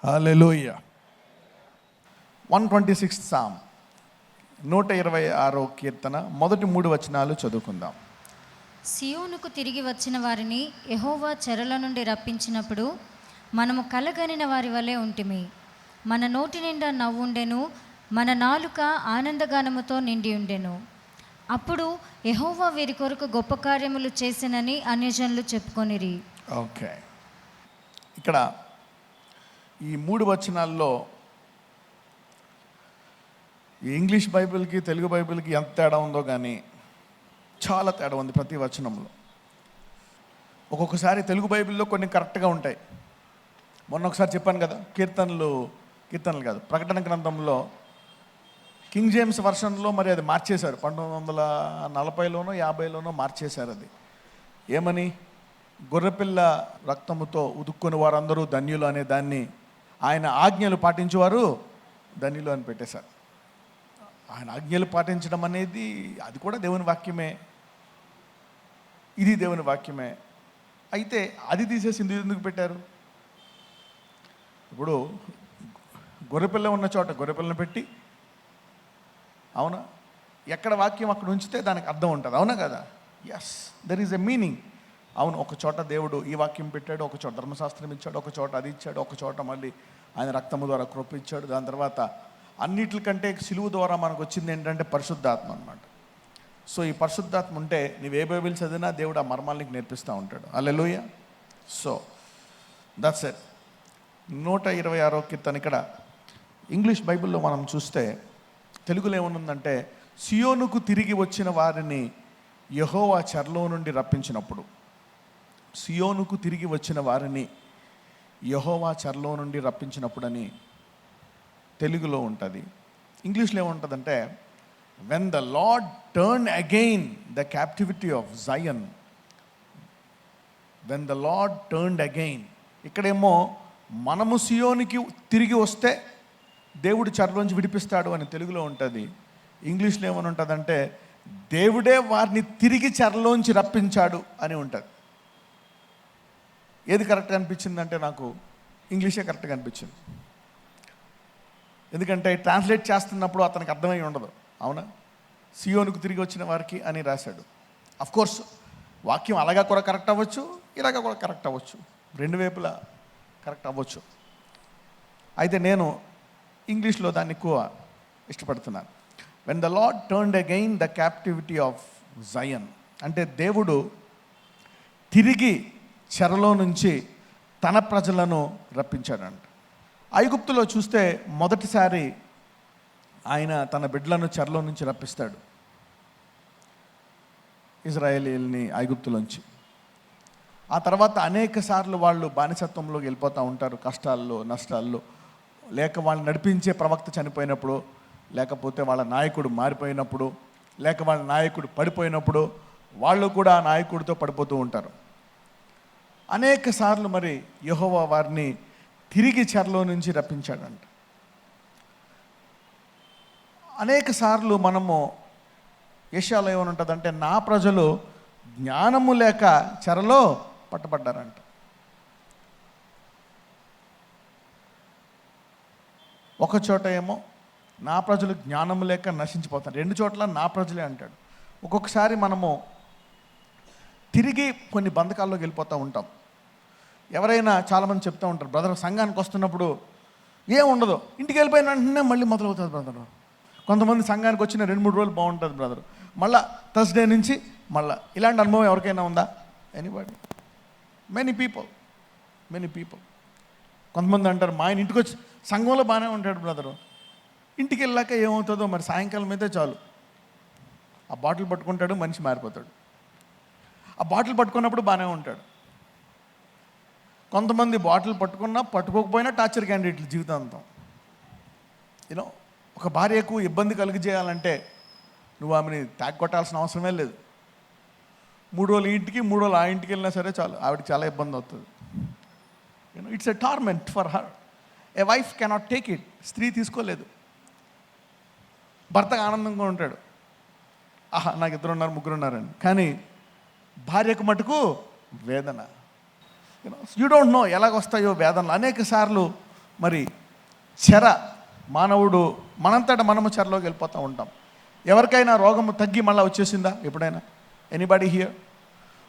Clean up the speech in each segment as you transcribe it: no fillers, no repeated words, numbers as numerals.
హల్లెలూయా. 126th Psalm, 126వ కీర్తన మొదటి 3 వచనాలు చదువుకుందాం. సియోనుకు తిరిగి వచ్చిన వారిని యెహోవా చెరల నుండి రప్పించినప్పుడు మనము కలగనిన వారి వలె ఉంటిమి. మన నోటి నిండా నవ్వుండెను, మన నాలుక ఆనందగానముతో నిండి ఉండెను. అప్పుడు యెహోవా వీరి కొరకు గొప్ప కార్యములు చేసినని అన్యజనులు చెప్పుకొనిరి. ఓకే, ఇక్కడ ఈ 3 వచనాల్లో ఈ ఇంగ్లీష్ బైబిల్కి తెలుగు బైబిల్కి ఎంత తేడా ఉందో కానీ చాలా తేడా ఉంది ప్రతి వచనంలో. ఒక్కొక్కసారి తెలుగు బైబిల్లో కొన్ని కరెక్ట్గా ఉంటాయి. మొన్న ఒకసారి చెప్పాను కదా, కీర్తనలు కాదు, ప్రకటన గ్రంథంలో కింగ్ జేమ్స్ వర్షన్లో మరి అది మార్చేశారు. 1940లోనో 50లోనో మార్చేశారు. అది ఏమని, గొర్రెపిల్ల రక్తముతో ఉదుక్కుని వారందరూ ధన్యులు అనే దాన్ని ఆయన ఆజ్ఞలు పాటించేవారు ధన్యులు అని పెట్టేశారు. ఆయన ఆజ్ఞలు పాటించడం అనేది అది కూడా దేవుని వాక్యమే, ఇది దేవుని వాక్యమే. అయితే అది తీసేసి ఎందుకు పెట్టారు? ఇప్పుడు గొర్రెపిల్ల ఉన్న చోట గొర్రెపిల్లని పెట్టి, అవునా, ఎక్కడ వాక్యం అక్కడ ఉంచితే దానికి అర్థం ఉంటుంది, అవునా కదా? Yes, there is a meaning. అవును, ఒక చోట దేవుడు ఈ వాక్యం పెట్టాడు, ఒక చోట ధర్మశాస్త్రం ఇచ్చాడు, ఒక చోట అది ఇచ్చాడు, ఒక చోట మళ్ళీ ఆయన రక్తము ద్వారా కృప ఇచ్చాడు. దాని తర్వాత అన్నిటికంటే సిలువు ద్వారా మనకు వచ్చింది ఏంటంటే పరిశుద్ధాత్మ అన్నమాట. సో ఈ పరిశుద్ధాత్మ ఉంటే నీవు ఏ బైబిల్ చదివినా దేవుడు ఆ మర్మాలు నీకు నేర్పిస్తూ ఉంటాడు. హల్లెలూయా. So that's it. 126వ కీర్తన. ఇక్కడ ఇంగ్లీష్ బైబిల్లో మనం చూస్తే తెలుగులో ఏమనుందంటే, సియోనుకు తిరిగి వచ్చిన వారిని యెహోవా చెరలో నుండి రప్పించినప్పుడు. సియోనుకు తిరిగి వచ్చిన వారిని యెహోవా చెరలో నుండి రప్పించినప్పుడు అని తెలుగులో ఉంటుంది. ఇంగ్లీష్లో ఏముంటుందంటే, when the lord turn again the captivity of Jayan. When the lord turned again. ఇక్కడేమో మనము సియోనికి తిరిగి వస్తే దేవుడు చెరలోంచి విడిపిస్తాడు అని తెలుగులో ఉంటుంది. ఇంగ్లీష్లో ఏమని ఉంటుందంటే, దేవుడే వారిని తిరిగి చెరలోంచి రప్పించాడు అని ఉంటుంది. ఏది కరెక్ట్గా అనిపించిందంటే నాకు ఇంగ్లీషే కరెక్ట్గా అనిపించింది. ఎందుకంటే ట్రాన్స్లేట్ చేస్తున్నప్పుడు అతనికి అర్థమై ఉండదు, అవునా. సియోనుకు తిరిగి వచ్చిన వారికి అని రాశాడు. అఫ్కోర్స్ వాక్యం అలాగా కూడా కరెక్ట్ అవ్వచ్చు, ఇలాగా కూడా కరెక్ట్ అవ్వచ్చు, రెండు వైపులా కరెక్ట్ అవ్వచ్చు. అయితే నేను ఇంగ్లీష్లో దాన్ని ఎక్కువ ఇష్టపడుతున్నాను. When the lord turned again the captivity of Jayan అంటే దేవుడు తిరిగి చెరలో నుంచి తన ప్రజలను రప్పించాడంట. ఐగుప్తులో చూస్తే మొదటిసారి ఆయన తన బిడ్డలను చెరలో నుంచి రప్పిస్తాడు, ఇజ్రాయేలీల్ని ఐగుప్తులోంచి. ఆ తర్వాత అనేక సార్లు వాళ్ళు బానిసత్వంలోకి వెళ్ళిపోతూ ఉంటారు, కష్టాల్లో నష్టాల్లో. లేక వాళ్ళు నడిపించే ప్రవక్త చనిపోయినప్పుడు, లేకపోతే వాళ్ళ నాయకుడు మారిపోయినప్పుడు, లేక వాళ్ళ నాయకుడు పడిపోయినప్పుడు వాళ్ళు కూడా ఆ నాయకుడితో పడిపోతూ ఉంటారు. అనేక సార్లు మరి యెహోవా వారిని తిరిగి చెరలో నుంచి రప్పించాడంట. అనేక సార్లు మనము యెషయాలో ఏమని ఉంటుందంటే, నా ప్రజలు జ్ఞానము లేక చెరలో పట్టబడ్డారంట. ఒక చోట ఏమో నా ప్రజలు జ్ఞానము లేక నశించిపోతారు, రెండు చోట్ల నా ప్రజలే అంటాడు. ఒక్కొక్కసారి మనము తిరిగి కొన్ని బంధకాల్లోకి వెళ్ళిపోతూ ఉంటాం. ఎవరైనా చాలామంది చెప్తూ ఉంటారు, బ్రదర్ సంఘానికి వస్తున్నప్పుడు ఏం ఉండదు, ఇంటికి వెళ్ళిపోయిన వెంటనే మళ్ళీ మొదలవుతుంది బ్రదర్. కొంతమంది సంఘానికి వచ్చిన 2-3 రోజులు బాగుంటుంది బ్రదర్, మళ్ళీ థర్స్డే నుంచి మళ్ళీ. ఇలాంటి అనుభవం ఎవరికైనా ఉందా? ఎనీబడి? Many people. కొంతమంది అంటారు, మా ఆయన ఇంటికి వచ్చి సంఘంలో బాగానే ఉంటాడు బ్రదరు, ఇంటికి వెళ్ళాక ఏమవుతుందో మరి, సాయంకాలం అయితే చాలు ఆ బాటిల్ పట్టుకుంటాడు, మనిషి మారిపోతాడు. ఆ బాటిల్ పట్టుకున్నప్పుడు బాగానే ఉంటాడు. కొంతమంది బాటిల్ పట్టుకున్నా పట్టుకోకపోయినా టార్చర్ క్యాండిడేట్లు జీవితాంతం. యూనో, ఒక భార్యకు ఇబ్బంది కలిగజేయాలంటే నువ్వు ఆమెని కొట్టాల్సిన అవసరమే లేదు. 3 రోజులు ఇంటికి 3 రోజులు ఆ ఇంటికి వెళ్ళినా సరే చాలు, ఆవిడకి చాలా ఇబ్బంది అవుతుంది. You know, it's a torment for her. A wife cannot take it. స్త్రీ తీసుకోలేదు. భర్తకు ఆనందంగా ఉంటాడు, ఆహా నాకు 2 ఉన్నారు 3 ఉన్నారని. కానీ భార్యకు మటుకు వేదన. యూ డోంట్ నో ఎలాగొస్తాయో వేదనలు. అనేక సార్లు మరి చెర, మానవుడు మనంతటా మనము చెరలోకి వెళ్ళిపోతూ ఉంటాం. ఎవరికైనా రోగము తగ్గి మళ్ళీ వచ్చేసిందా ఎప్పుడైనా? Anybody here?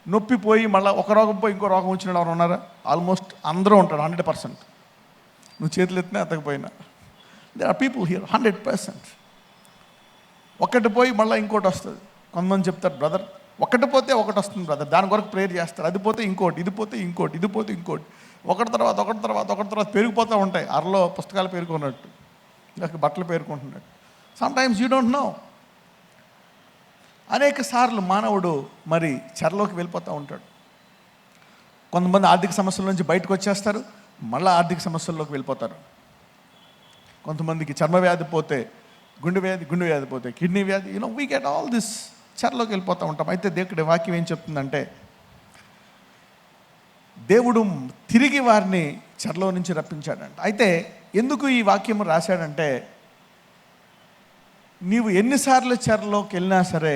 నొప్పి పోయి మళ్ళీ ఒక రోగం పోయి ఇంకో రోగం వచ్చిన ఎవరు ఉన్నారా? ఆల్మోస్ట్ అందరూ ఉంటారు, 100%. నువ్వు చేతులు ఎత్తినా ఎత్తకపోయినా దేర్ ఆర్ పీపుల్ హియర్ 100%. ఒకటి పోయి మళ్ళీ ఇంకోటి వస్తుంది. కొంతమంది చెప్తారు, బ్రదర్ ఒకటి పోతే ఒకటి వస్తుంది బ్రదర్, దాని కొరకు ప్రేయర్ చేస్తారు. అది పోతే ఇంకోటి, ఇది పోతే ఇంకోటి, ఇది పోతే ఇంకోటి, ఒకటి తర్వాత పెరిగిపోతూ ఉంటాయి. అరలో పుస్తకాలు పేరుకున్నట్టు, లేక బట్టలు పేరుకుంటున్నట్టు. Sometimes you don't know. అనేక సార్లు మానవుడు మరి చెరలోకి వెళ్ళిపోతూ ఉంటాడు. కొంతమంది ఆర్థిక సమస్యల నుంచి బయటకు వచ్చేస్తారు, మళ్ళీ ఆర్థిక సమస్యల్లోకి వెళ్ళిపోతారు. కొంతమందికి చర్మ వ్యాధి పోతే గుండె వ్యాధి పోతే కిడ్నీ వ్యాధి, వీ గెట్ ఆల్ దిస్, చెరలోకి వెళ్ళిపోతూ ఉంటాం. అయితే దేవుడి వాక్యం ఏం చెప్తుందంటే, దేవుడు తిరిగి వారిని చెరలో నుంచి రప్పించాడంట. అయితే ఎందుకు ఈ వాక్యం రాశాడంటే, నీవు ఎన్నిసార్లు చెరలోకి వెళ్ళినా సరే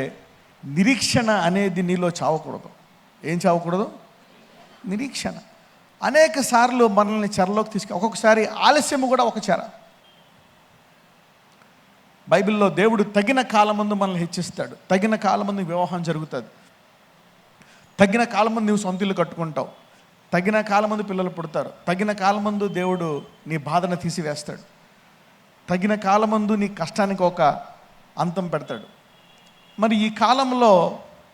నిరీక్షణ అనేది నీలో చావకూడదు. ఏం చావకూడదు? నిరీక్షణ. అనేక సార్లు మనల్ని చెరలోకి ఒక్కొక్కసారి ఆలస్యము కూడా ఒక చెర. బైబిల్లో దేవుడు తగిన కాలమందు మనల్ని హెచ్చిస్తాడు. తగిన కాలమందు వివాహం జరుగుతుంది. తగిన కాలమందు నువ్వు సొంత ఇల్లు కట్టుకుంటావు. తగిన కాలమందు పిల్లలు పుడతారు. తగిన కాలమందు దేవుడు నీ బాధను తీసివేస్తాడు. తగిన కాలమందు నీ కష్టానికి ఒక అంతం పెడతాడు. మరి ఈ కాలంలో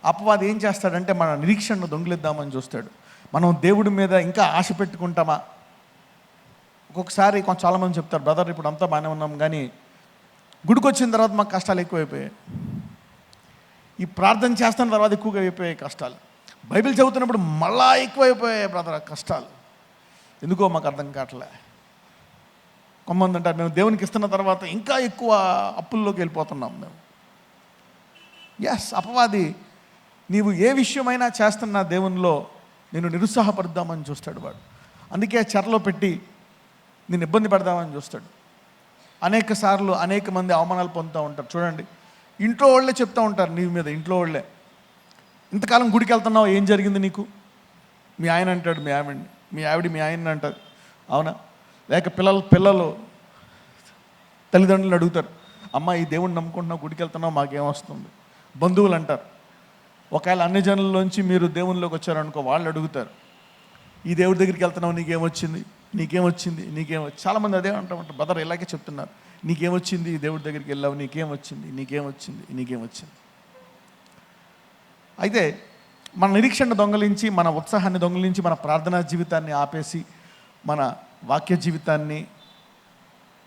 అపవాది ఏం చేస్తాడంటే మన నిరీక్షణను దొంగిలిద్దామని చూస్తాడు. మనం దేవుడి మీద ఇంకా ఆశ పెట్టుకుంటామా? ఒక్కొక్కసారి చాలామంది చెప్తారు, బ్రదర్ ఇప్పుడు అంతా బాగానే ఉన్నాం, కానీ గుడికి వచ్చిన తర్వాత మాకు కష్టాలు ఎక్కువైపోయాయి. ఈ ప్రార్థన చేస్తున్న తర్వాత ఎక్కువగా అయిపోయాయి కష్టాలు. బైబిల్ చదువుతున్నప్పుడు మళ్ళా ఎక్కువైపోయాయి బ్రదర్ కష్టాలు. ఎందుకో మాకు అర్థం కావట్లే. కొంతమంది అంటారు, మేము దేవునికి ఇస్తున్న తర్వాత ఇంకా ఎక్కువ అప్పుల్లోకి వెళ్ళిపోతున్నాం మేము. అపవాది నీవు ఏ విషయమైనా చేస్తున్నా దేవునిలో నేను నిరుత్సాహపడదామని చూస్తాడు వాడు. అందుకే చెరలో పెట్టి నేను ఇబ్బంది పడదామని చూస్తాడు. అనేక సార్లు అనేక మంది అవమానాలు పొందుతూ ఉంటారు. చూడండి, ఇంట్లో వాళ్ళే చెప్తూ ఉంటారు నీ మీద. ఇంట్లో వాళ్ళే, ఇంతకాలం గుడికి వెళ్తున్నావు, ఏం జరిగింది నీకు? మీ ఆయన అంటాడు మీ ఆవిడని, మీ ఆవిడ మీ ఆయన్ని అంటారు, అవునా? లేక పిల్లలు తల్లిదండ్రులను అడుగుతారు, అమ్మ ఈ దేవుడిని నమ్ముకుంటున్నావు, గుడికి వెళ్తున్నావు, మాకేమొస్తుంది? బంధువులు అంటారు. ఒకవేళ అన్ని జనుల్లోంచి మీరు దేవునిలోకి వచ్చారనుకో, వాళ్ళు అడుగుతారు, ఈ దేవుడి దగ్గరికి వెళ్తున్నావు, నీకేమొచ్చింది? చాలామంది అదే అంటామంటారు, బ్రదర్ ఇలాగే చెప్తున్నారు, నీకేమొచ్చింది? ఈ దేవుడి దగ్గరికి వెళ్ళావు, నీకేమొచ్చింది? అయితే మన నిరీక్షణ దొంగలించి, మన ఉత్సాహాన్ని దొంగలించి, మన ప్రార్థనా జీవితాన్ని ఆపేసి, మన వాక్య జీవితాన్ని,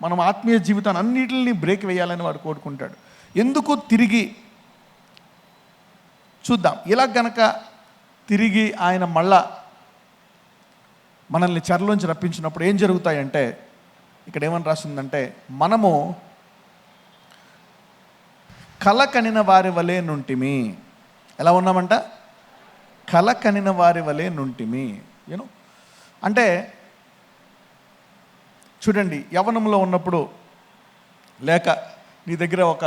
మనం ఆత్మీయ జీవితాన్ని అన్నిటిని బ్రేక్ వేయాలని వాడు కోరుకుంటాడు. ఎందుకు? తిరిగి చూద్దాం. ఇలా గనక తిరిగి ఆయన మళ్ళా మనల్ని చెరలోంచి రప్పించినప్పుడు ఏం జరుగుతాయంటే, ఇక్కడ ఏమని రాసిందంటే, మనము కల కనిన వారి వలె నుంటిమి. ఎలా ఉన్నామంట? కల కనిన వారి వలె నుంటిమి. అంటే చూడండి, యవ్వనంలో ఉన్నప్పుడు, లేక నీ దగ్గర ఒక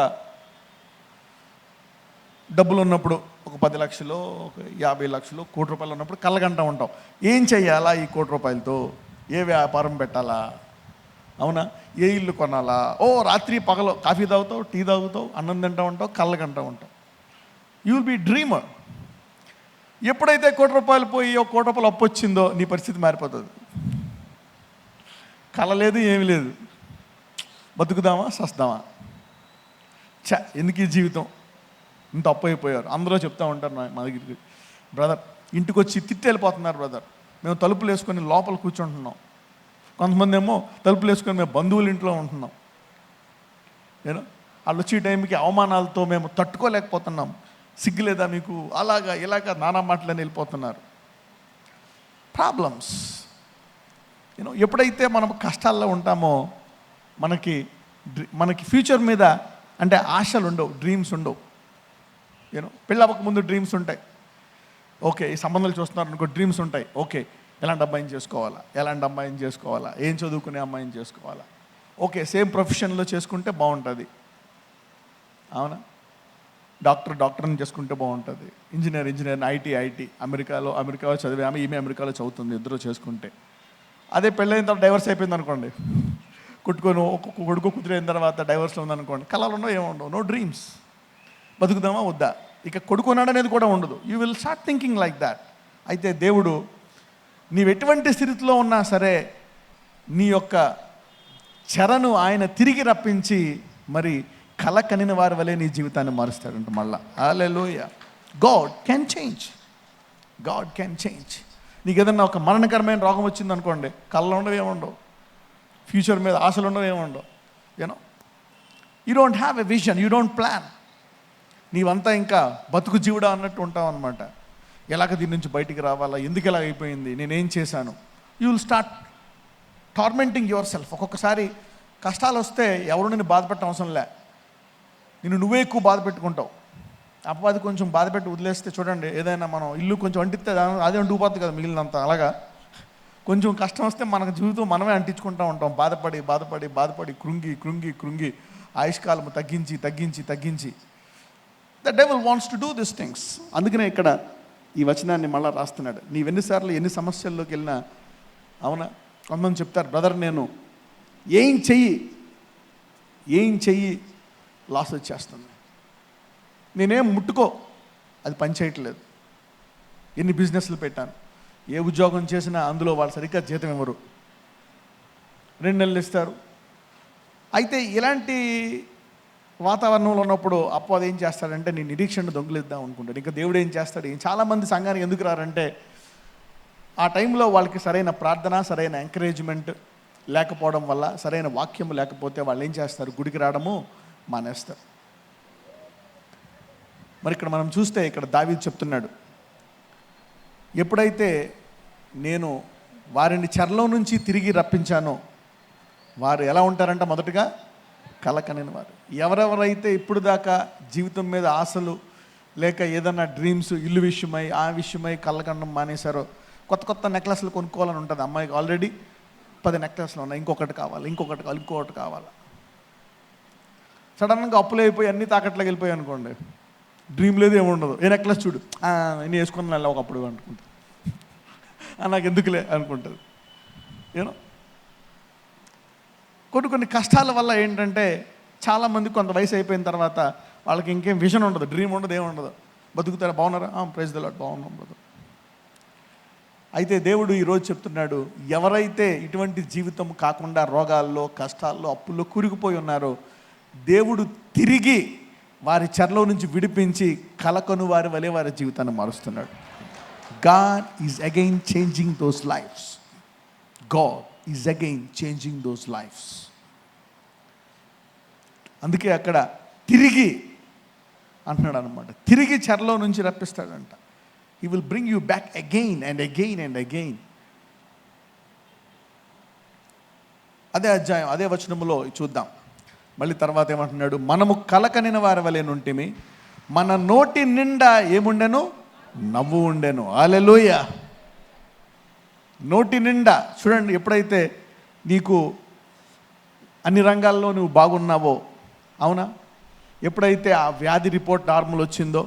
డబ్బులు ఉన్నప్పుడు, ఒక 10 లక్షలు, ఒక 50 లక్షలు, కోటి రూపాయలు ఉన్నప్పుడు కళ్ళగంటా ఉంటాం, ఏం చెయ్యాలా ఈ కోటి రూపాయలతో? ఏ వ్యాపారం పెట్టాలా? అవునా? ఏ ఇల్లు కొనాలా? రాత్రి పగలు కాఫీ తాగుతావు, టీ తాగుతావు, అన్నం తింటూ ఉంటావు, కళ్ళగంటా ఉంటావు. You will be dreamer. ఎప్పుడైతే కోటి రూపాయలు పోయి ఒక కోటి రూపాయలు అప్పు వచ్చిందో నీ పరిస్థితి మారిపోతుంది. కళ లేదు, ఏమీ లేదు, బతుకుదామా సస్తామా, ఎందుకు ఈ జీవితం, ఇంత అప్పు అయిపోయారు. అందరూ చెప్తూ ఉంటారు మా దగ్గరికి, బ్రదర్ ఇంటికి వచ్చి తిట్టి వెళ్ళిపోతున్నారు బ్రదర్, మేము తలుపులు వేసుకొని లోపల కూర్చుంటున్నాం. కొంతమంది ఏమో తలుపులు వేసుకొని మేము బంధువుల ఇంట్లో ఉంటున్నాం. వాళ్ళు వచ్చే టైంకి అవమానాలతో మేము తట్టుకోలేకపోతున్నాం. సిగ్గులేదా మీకు? అలాగా ఇలాగా నానా మాటలని వెళ్ళిపోతున్నారు. ప్రాబ్లమ్స్. ఎప్పుడైతే మనం కష్టాల్లో ఉంటామో మనకి ఫ్యూచర్ మీద అంటే ఆశలు ఉండవు, డ్రీమ్స్ ఉండవు. పెళ్ళి అవ్వకముందు డ్రీమ్స్ ఉంటాయి. ఓకే, ఈ సంబంధాలు చూస్తున్నారు అనుకో, డ్రీమ్స్ ఉంటాయి. ఓకే, ఎలాంటి అమ్మాయిని చేసుకోవాలా, ఏం చదువుకునే అమ్మాయిని చేసుకోవాలా, ఓకే సేమ్ ప్రొఫెషన్లో చేసుకుంటే బాగుంటుంది, అవునా? డాక్టర్ని చేసుకుంటే బాగుంటుంది, ఇంజనీర్ ఐటీ అమెరికాలో చదివే ఆమె ఈమె అమెరికాలో చదువుతుంది, ఇద్దరు చేసుకుంటే అదే పెళ్ళైన తర్వాత డైవర్స్ అయిపోయింది అనుకోండి, కొట్టుకొని ఒక్కొక్క కొడుకు కుదిరైన తర్వాత డైవర్స్లో ఉందనుకోండి, కళలు ఉండవు, ఏముండవు, నో డ్రీమ్స్. బతుకుదామా వద్దా, ఇక కొడుకున్నాడు అనేది కూడా ఉండదు. You will start thinking like that. అయితే దేవుడు నీవు ఎటువంటి స్థితిలో ఉన్నా సరే నీ యొక్క చెరను ఆయన తిరిగి రప్పించి మరి కల కనిన వారి వలె నీ జీవితాన్ని మారుస్తాడంట మళ్ళా. హల్లెలూయా. God can change, God can change. నీకు ఏదన్నా ఒక మరణకరమైన రోగం వచ్చింది అనుకోండి, కళ్ళు ఉండవు, ఏముండవు, ఫ్యూచర్ మీద ఆశలు ఉండవు, ఏముండవు. You know you don't have a vision, you don't plan. నీవంతా ఇంకా బతుకు జీవుడా అన్నట్టు ఉంటావు అనమాట. ఎలాగ దీని నుంచి బయటికి రావాలా, ఎందుకు ఎలా అయిపోయింది, నేనేం చేశాను. You will start tormenting your self. ఒక్కొక్కసారి కష్టాలు వస్తే ఎవరు నిన్ను బాధపెట్టడం అవసరం లే, నువ్వే ఎక్కువ బాధ పెట్టుకుంటావు. అపవాది కొంచెం బాధ పెట్టి వదిలేస్తే చూడండి, ఏదైనా మనం ఇల్లు కొంచెం అంటిస్తే అదే అంటుకుపోతుంది కదా మిగిలినంత. అలాగా కొంచెం కష్టం వస్తే మనకు జీవితం మనమే అంటించుకుంటూ ఉంటాం, బాధపడి బాధపడి బాధపడి కృంగి కృంగి కృంగి ఆయుష్కాలం తగ్గించి తగ్గించి తగ్గించి. The devil wants to do this things. అందుకనే ఇక్కడ ఈ వచనాన్ని మళ్ళీ రాస్తున్నాడు. నీవెన్నిసార్లు ఎన్ని సమస్యల్లోకి వెళ్ళినా, అవునా, కొంతమంది చెప్తారు, బ్రదర్ నేను ఏం చెయ్యి లాస్ వచ్చేస్తుంది, నేనేం ముట్టుకో అది పని చేయట్లేదు, ఎన్ని బిజినెస్లు పెట్టాను, ఏ ఉద్యోగం చేసినా అందులో వాళ్ళు సరిగ్గా జీతం ఇవ్వరు, 2 నెలలు ఇస్తారు. అయితే ఇలాంటి వాతావరణంలో ఉన్నప్పుడు అపవాది ఏం చేస్తాడంటే నీ నిరీక్షణ దొంగిలిద్దాం అనుకుంటాడు. ఇంకా దేవుడు ఏం చేస్తాడు, చాలామంది సంఘానికి ఎందుకు రారంటే ఆ టైంలో వాళ్ళకి సరైన ప్రార్థన, సరైన ఎంకరేజ్మెంట్ లేకపోవడం వల్ల, సరైన వాక్యం లేకపోతే వాళ్ళు ఏం చేస్తారు, గుడికి రావడము మానేస్తారు. మరి ఇక్కడ మనం చూస్తే ఇక్కడ దావీదు చెప్తున్నాడు, ఎప్పుడైతే నేను వారిని చెరలో నుంచి తిరిగి రప్పించానో వారు ఎలా ఉంటారంట, మొదటగా కలకనిన వారు. ఎవరెవరైతే ఇప్పుడు దాకా జీవితం మీద ఆశలు లేక ఏదన్నా డ్రీమ్స్, ఇల్లు విషయమై ఆ విషయమై కళ్ళకన్నం మానేశారో, కొత్త కొత్త నెక్లెస్లు కొనుక్కోవాలని ఉంటుంది అమ్మాయికి. ఆల్రెడీ 10 నెక్లెస్లు ఉన్నాయి, ఇంకొకటి కావాలి, ఇంకొకటి కావాలి. సడన్గా అప్పులు అయిపోయి అన్నీ తాకట్లోకి వెళ్ళిపోయాయి అనుకోండి, డ్రీమ్ లేదు, ఏముండదు. ఏ నెక్లెస్ చూడు, నేను వేసుకున్నాను ఒకప్పుడు అనుకుంటా, నాకు ఎందుకులే అనుకుంటుంది. యూనో కొన్ని కష్టాల వల్ల ఏంటంటే చాలామంది కొంత వయసు అయిపోయిన తర్వాత వాళ్ళకి ఇంకేం విజన్ ఉండదు, డ్రీమ్ ఉండదు, ఏముండదు. బతుకుతారా, బాగున్నారా, ప్రైజ్ ది లార్డ్, బాగున్నాం బ్రదర్. అయితే దేవుడు ఈరోజు చెప్తున్నాడు, ఎవరైతే ఇటువంటి జీవితం కాకుండా రోగాల్లో, కష్టాల్లో, అప్పుల్లో కూరుకుపోయి ఉన్నారో దేవుడు తిరిగి వారి చెరలో నుంచి విడిపించి కలకను వారి వలె వారి జీవితాన్ని మారుస్తున్నాడు. God is again changing those lives. God is again changing those lives. అందుకే అక్కడ తిరిగి అంటున్నాడు అనమాట, తిరిగి చెరలో నుంచి రప్పిస్తాడంట. He will bring you back again and again and again. అదే అధ్యాయం, అదే వచనములో చూద్దాం. మళ్ళీ తర్వాత ఏమంటున్నాడు, మనము కలకనిన వారి వలె నుంటిమి, మన నోటి నిండా ఏముండెను, నవ్వు ఉండెను. హల్లెలూయా. నోటి నిండా చూడండి, ఎప్పుడైతే నీకు అన్ని రంగాల్లో నువ్వు బాగున్నావో, అవునా, ఎప్పుడైతే ఆ వ్యాధి రిపోర్ట్ నార్మల్ వచ్చిందో,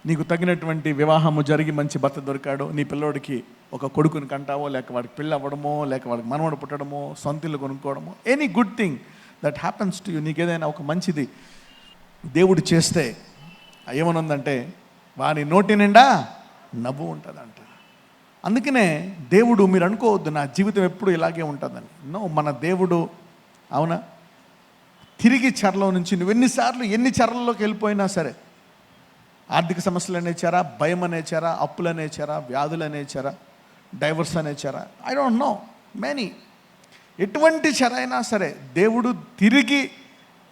నీకు తగినటువంటి వివాహము జరిగి మంచి భర్త దొరికాడో, నీ పిల్లోడికి ఒక కొడుకుని కంటావో, లేక వాడికి పెళ్ళి అవ్వడమో, లేక వాడికి మనవడు పుట్టడమో, సొంత ఇల్లు కొనుక్కోవడమో, any good thing that happens to you, నీకేదైనా ఒక మంచిది దేవుడు చేస్తే ఏమనుందంటే వాని నోటి నిండా నవ్వు ఉంటుందంట. అందుకనే దేవుడు, మీరు అనుకోవద్దు నా జీవితం ఎప్పుడు ఇలాగే ఉంటుందని. నో, మన దేవుడు, అవునా, తిరిగి చెరలో నుంచి నువ్వు ఎన్ని చెరల్లోకి వెళ్ళిపోయినా సరే, ఆర్థిక సమస్యలు అనే చెర, భయం అనే చెర, అప్పులు అనే చెర, వ్యాధులు అనే చెర, డైవర్స్ అనే చెర, ఐ డోంట్ నో మెనీ, ఎటువంటి చెర అయినా సరే దేవుడు తిరిగి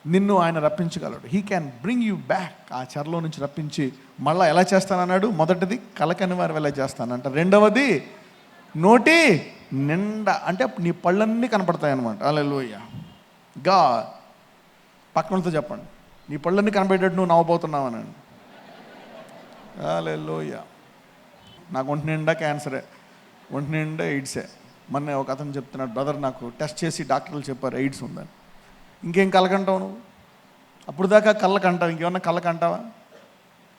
నిన్ను ఆయన రప్పించగలడు. He can bring you back. ఆ చెరలో నుంచి రప్పించి మళ్ళీ ఎలా చేస్తానన్నాడు, మొదటిది కలకని వారు ఎలా చేస్తానంట, రెండవది నోటి నిండా, అంటే నీ పళ్ళన్నీ కనపడతాయి అనమాట. హల్లెలూయా. గాడ్, పక్కనతో చెప్పండి, నీ పళ్ళన్నీ కనబడేటట్టు నువ్వు నవ్వబోతున్నావనండి. హల్లెలూయా. నాకు ఒంటి నిండా క్యాన్సరే, ఒంటి నిండా ఎయిడ్సే. మొన్న ఒక అతను చెప్తున్నాడు, బ్రదర్ నాకు టెస్ట్ చేసి డాక్టర్లు చెప్పారు ఎయిడ్స్ ఉందని. ఇంకేం కళ్ళకంటావు నువ్వు, అప్పుడు దాకా కళ్ళకంటావు, ఇంకేమన్నా కళ్ళకంటావా?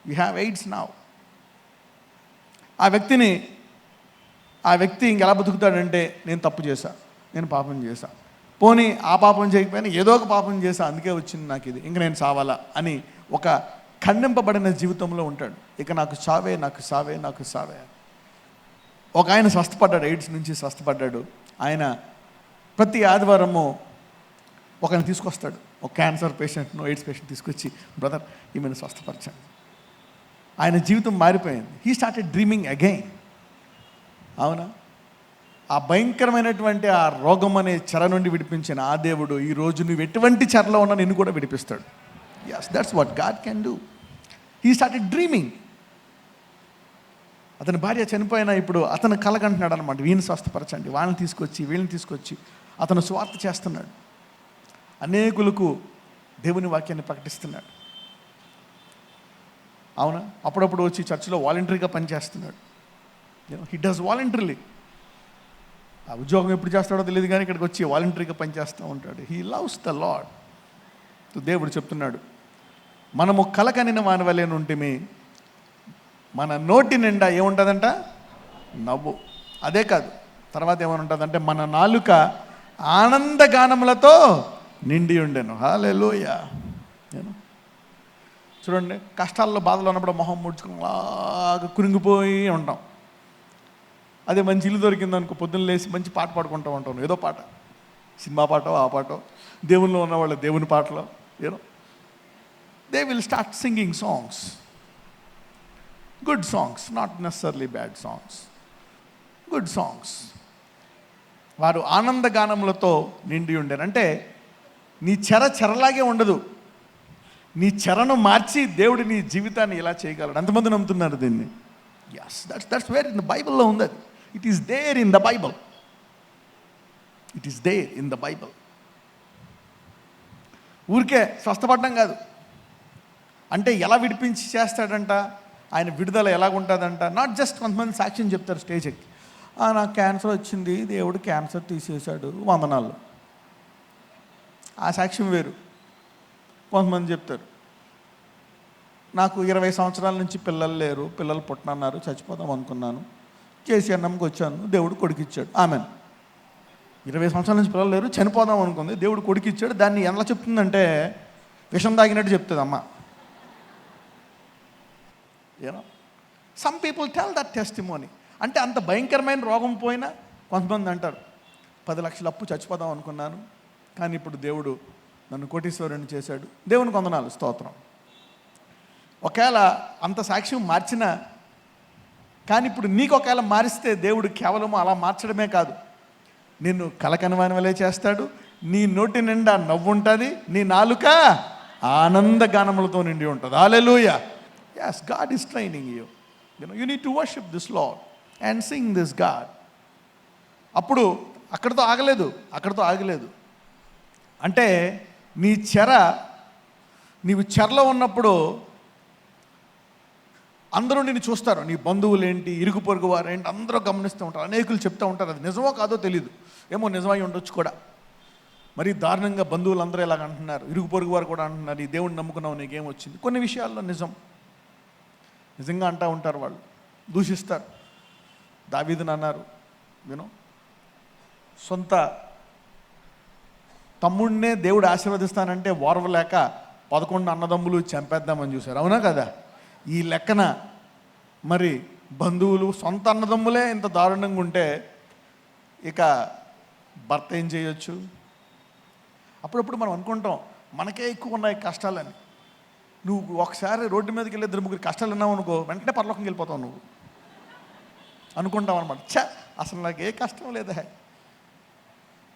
You have aids now. ఆ వ్యక్తిని ఆ వ్యక్తి ఇంకెలా బతుకుతాడంటే, నేను తప్పు చేశా, నేను పాపం చేశా, పోనీ ఆ పాపం చేయకపోయినా ఏదో ఒక పాపం చేశా, అందుకే వచ్చింది నాకు ఇది, ఇంక నేను సావాలా అని ఒక ఖండింపబడిన జీవితంలో ఉంటాడు. ఇక నాకు సావే, నాకు సావే, నాకు సావే. ఒక ఆయన స్వస్థపడ్డాడు, ఎయిడ్స్ నుంచి స్వస్థపడ్డాడు. ఆయన ప్రతి ఆదివారము ఒకరిని తీసుకొస్తాడు, ఒక క్యాన్సర్ పేషెంట్ను, ఎయిడ్స్ పేషెంట్ తీసుకొచ్చి, బ్రదర్ ఈమెను స్వస్థపరచండి. ఆయన జీవితం మారిపోయింది. He started dreaming again. అవునా? ఆ భయంకరమైనటువంటి ఆ రోగం అనే చెర నుండి విడిపించిన ఆ దేవుడు ఈరోజు నువ్వు ఎటువంటి చెరలో ఉన్నా నిన్ను కూడా విడిపిస్తాడు. Yes, that's what God can do. He started dreaming. అతని భార్య చనిపోయినా ఇప్పుడు అతను కలగంటున్నాడు అనమాట, వీళ్ళని స్వస్థపరచండి, వాళ్ళని తీసుకొచ్చి వీళ్ళని తీసుకొచ్చి అతను స్వార్థ చేస్తున్నాడు. అనేకులకు దేవుని వాక్యాన్ని ప్రకటిస్తున్నాడు. అవునా? అప్పుడప్పుడు వచ్చి చర్చిలో వాలంటరీగా పనిచేస్తున్నాడు. He does voluntarily. ఆ ఉద్యోగం ఎప్పుడు చేస్తాడో తెలియదు కానీ ఇక్కడికి వచ్చి వాలంటరీగా పనిచేస్తూ ఉంటాడు. He loves the lord. దేవుడు చెప్తున్నాడు, మనము కలకనిన వాని వలె నుంటిమి, మన నోటి నిండా ఏముంటుందంట? నవ్వు. అదే కాదు, తర్వాత ఏమని ఉంటుందంటే, మన నాలుక ఆనందగానములతో నిండి ఉండెను. హల్లెలూయా. చూడండి, కష్టాల్లో బాధలు ఉన్నప్పుడు మొహం ముడుచుకుని అలాగా కురింగిపోయి ఉంటాం. అదే మంచి ఇల్లు దొరికింది అనుకో, పొద్దున్న లేచి మంచి పాట పాడుకుంటూ ఉంటాం, ఏదో పాట, సినిమా పాటో ఆ పాటో, దేవుల్లో ఉన్నవాళ్ళు దేవుని పాటలో, they will start singing songs, good songs, not necessarily bad songs, good songs. వారు ఆనందగానములతో నిండి ఉండేరు. అంటే నీ చెరలాగే ఉండదు, నీ చెరను మార్చి దేవుడు నీ జీవితాన్ని ఇలా చేయగలడు. ఎంతమంది నమ్ముతున్నారు దీన్ని? Yes, that's where in the బైబిల్లో ఉంది. అది it is there in the Bible. It is there in the Bible. ఊరికే స్వస్థపడడం కాదు, అంటే ఎలా విడిపించి చేస్తాడంట, ఆయన విడుదల ఎలాగుంటుందంట. నాట్ జస్ట్ కొంతమంది సాక్ష్యం చెప్తారు స్టేజ్ ఎక్కి, నాకు క్యాన్సర్ వచ్చింది, దేవుడు క్యాన్సర్ తీసేశాడు, వందనాలు. ఆ సాక్ష్యం వేరు. కొంతమంది చెప్తారు, నాకు 20 సంవత్సరాల నుంచి పిల్లలు లేరు, పిల్లలు పుట్టనన్నారు, చచ్చిపోదాం అనుకున్నాను, కేసీఆర్కి వచ్చాను, దేవుడు కొడుకిచ్చాడు. ఆమెన్. 20 సంవత్సరాల నుంచి పిల్లలు లేరు, చనిపోదాం అనుకుంది, దేవుడు కొడుకిచ్చాడు. దాన్ని ఎలా చెప్తుందంటే విషం తాగినట్టు చెప్తుంది అమ్మ. Some people tell that testimony. అంటే అంత భయంకరమైన రోగం పోయినా కొంతమంది అంటారు, 10 లక్షల అప్పు, చచ్చిపోదాం అనుకున్నాను, కానీ ఇప్పుడు దేవుడు నన్ను కోటీశ్వరుని చేశాడు, దేవునికి వందనాలు, స్తోత్రం. ఒకవేళ అంత సాక్ష్యం మార్చినా, కానీ ఇప్పుడు నీకు ఒకవేళ మారిస్తే దేవుడు కేవలం అలా మార్చడమే కాదు, నిన్ను కలకనవాని వలె చేస్తాడు, నీ నోటి నిండా నవ్వు ఉంటుంది, నీ నాలుక ఆనందగానములతో నిండి ఉంటుంది. హల్లెలూయా. Yes, God is training you. You need to worship this Lord and sing this God. అప్పుడు అక్కడితో ఆగలేదు. అంటే నీవు చెరలో ఉన్నప్పుడు అందరూ నిన్ను చూస్తారు, నీ బంధువులు ఏంటి, ఇరుగు పొరుగు వారు ఏంటి, అందరూ గమనిస్తూ ఉంటారు, అనేకులు చెప్తూ ఉంటారు. అది నిజమో కాదో తెలియదు, ఏమో నిజమై ఉండొచ్చు కూడా. మరి దారుణంగా బంధువులు అందరూ ఇలాగ అంటున్నారు, ఇరుగు పొరుగు వారు కూడా అంటున్నారు, ఈ దేవుడిని నమ్ముకున్నావు, నీకేం వచ్చింది. కొన్ని విషయాల్లో నిజంగా అంటూ ఉంటారు, వాళ్ళు దూషిస్తారు. దావీదుని అన్నారు, సొంత తమ్ముడినే దేవుడు ఆశీర్వదిస్తానంటే ఓర్వలేక 11 అన్నదమ్ములు చంపేద్దామని చూశారు. అవునా కదా? ఈ లెక్కన మరి బంధువులు, సొంత అన్నదమ్ములే ఇంత దారుణంగా ఉంటే ఇక భర్త ఏం చేయొచ్చు? అప్పుడప్పుడు మనం అనుకుంటాం మనకే ఎక్కువ ఉన్నాయి కష్టాలని. నువ్వు ఒకసారి రోడ్డు మీదకి వెళ్ళి 2 3 కష్టాలు ఉన్నావు అనుకో, వెంటనే పరలోకంకి వెళ్ళిపోతావు నువ్వు అనుకుంటావు అనమాట. అసలు నాకు ఏ కష్టం లేదా.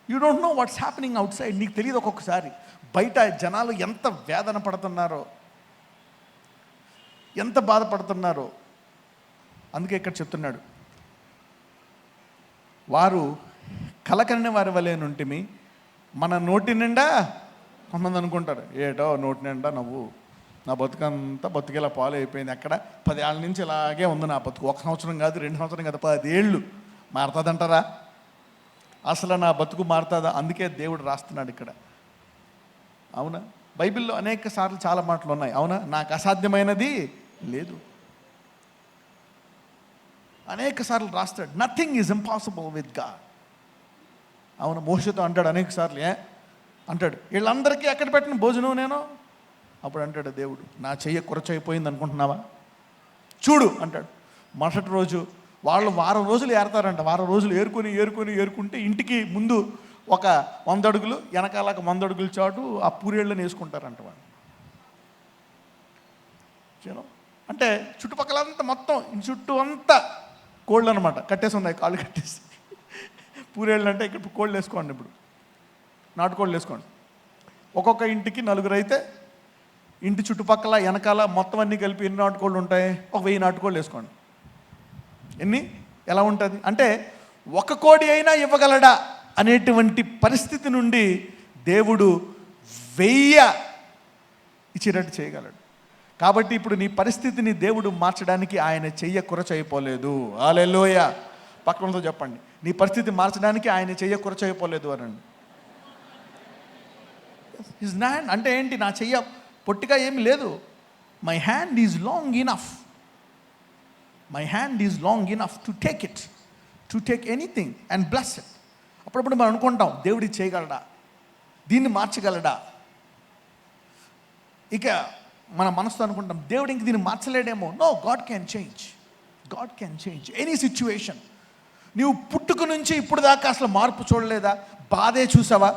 You don't know what's happening out side. నీకు తెలియదు ఒక్కొక్కసారి బయట జనాలు ఎంత వేదన పడుతున్నారో, ఎంత బాధపడుతున్నారో. అందుకే ఇక్కడ చెప్తున్నాడు, వారు కలకని వారి వలె నుంటిమి, మన నోటి నిండా. కొంతమంది అనుకుంటారు, ఏటో నోటి నిండా నవ్వు, నా బతుకంతా బతుకేలా పాలు అయిపోయింది, ఎక్కడ 10 ఏళ్ళ నుంచి ఇలాగే ఉంది నా బతుకు, 1 సంవత్సరం కాదు 2 సంవత్సరం కాదు 10 ఏళ్ళు మారుతుందంటారా? అసలు నా బతుకు మారుతుందా? అందుకే దేవుడు రాస్తున్నాడు ఇక్కడ. అవునా? బైబిల్లో అనేక సార్లు చాలా మాటలు ఉన్నాయి. అవునా? నాకు అసాధ్యమైనది లేదు. అనేక సార్లు రాస్తాడు, nothing is impossible with God. అవును, మోషతో అంటాడు అనేక సార్లు, అంటాడు వీళ్ళందరికీ ఎక్కడ పెట్టిన భోజనం నేను. అప్పుడు అంటాడు దేవుడు, నా చెయ్యి కురచైపోయింది అనుకుంటున్నావా, చూడు అంటాడు. మరుసటి రోజు వాళ్ళు వారం రోజులు ఏరతారంట. వారం రోజులు ఏరుకుంటే ఇంటికి ముందు ఒక 100 అడుగులు, వెనకాల 100 అడుగుల చాటు ఆ పూరేళ్ళని వేసుకుంటారంట వాళ్ళు. అంటే చుట్టుపక్కలంతా మొత్తం చుట్టూ అంతా కోళ్ళు అనమాట, కట్టేసి ఉన్నాయి, కాళ్ళు కట్టేసి. పూరేళ్ళు అంటే ఇక్కడ కోళ్ళు వేసుకోండి, ఇప్పుడు నాటుకోళ్ళు వేసుకోండి. ఒక్కొక్క ఇంటికి 4 అయితే ఇంటి చుట్టుపక్కల వెనకాల మొత్తం అన్నీ కలిపి ఎన్ని నాటుకోళ్ళు ఉంటాయి? ఒక 1000 నాటుకోళ్ళు వేసుకోండి. ఎన్ని ఎలా ఉంటుంది అంటే, ఒక కోడి అయినా ఇవ్వగలడా అనేటువంటి పరిస్థితి నుండి దేవుడు 1000 ఇచ్చేటట్టు చేయగలడు. కాబట్టి ఇప్పుడు నీ పరిస్థితిని దేవుడు మార్చడానికి ఆయన చెయ్య కురచైపోలేదు. హల్లెలూయా. పక్కనతో చెప్పండి, నీ పరిస్థితి మార్చడానికి ఆయన చెయ్య కురచైపోలేదు అనండి. హిజ్ హ్యాండ్ అంటే ఏంటి? నా చెయ్య పొట్టిగా ఏమి లేదు. My hand is long enough. My hand is long enough to take it, to take anything and bless it. అప్పుడప్పుడు మనం అనుకుంటాం, దేవుడి చేయగలడా, దీన్ని మార్చగలడా. ఇక మన మనసుతో అనుకుంటాం, దేవుడు ఇంక దీన్ని మార్చలేడేమో. No, God can change. God can change any situation. నీవు పుట్టుక నుంచి ఇప్పుడు దాకా అసలు మార్పు చూడలేదా? బాధే చూసావా?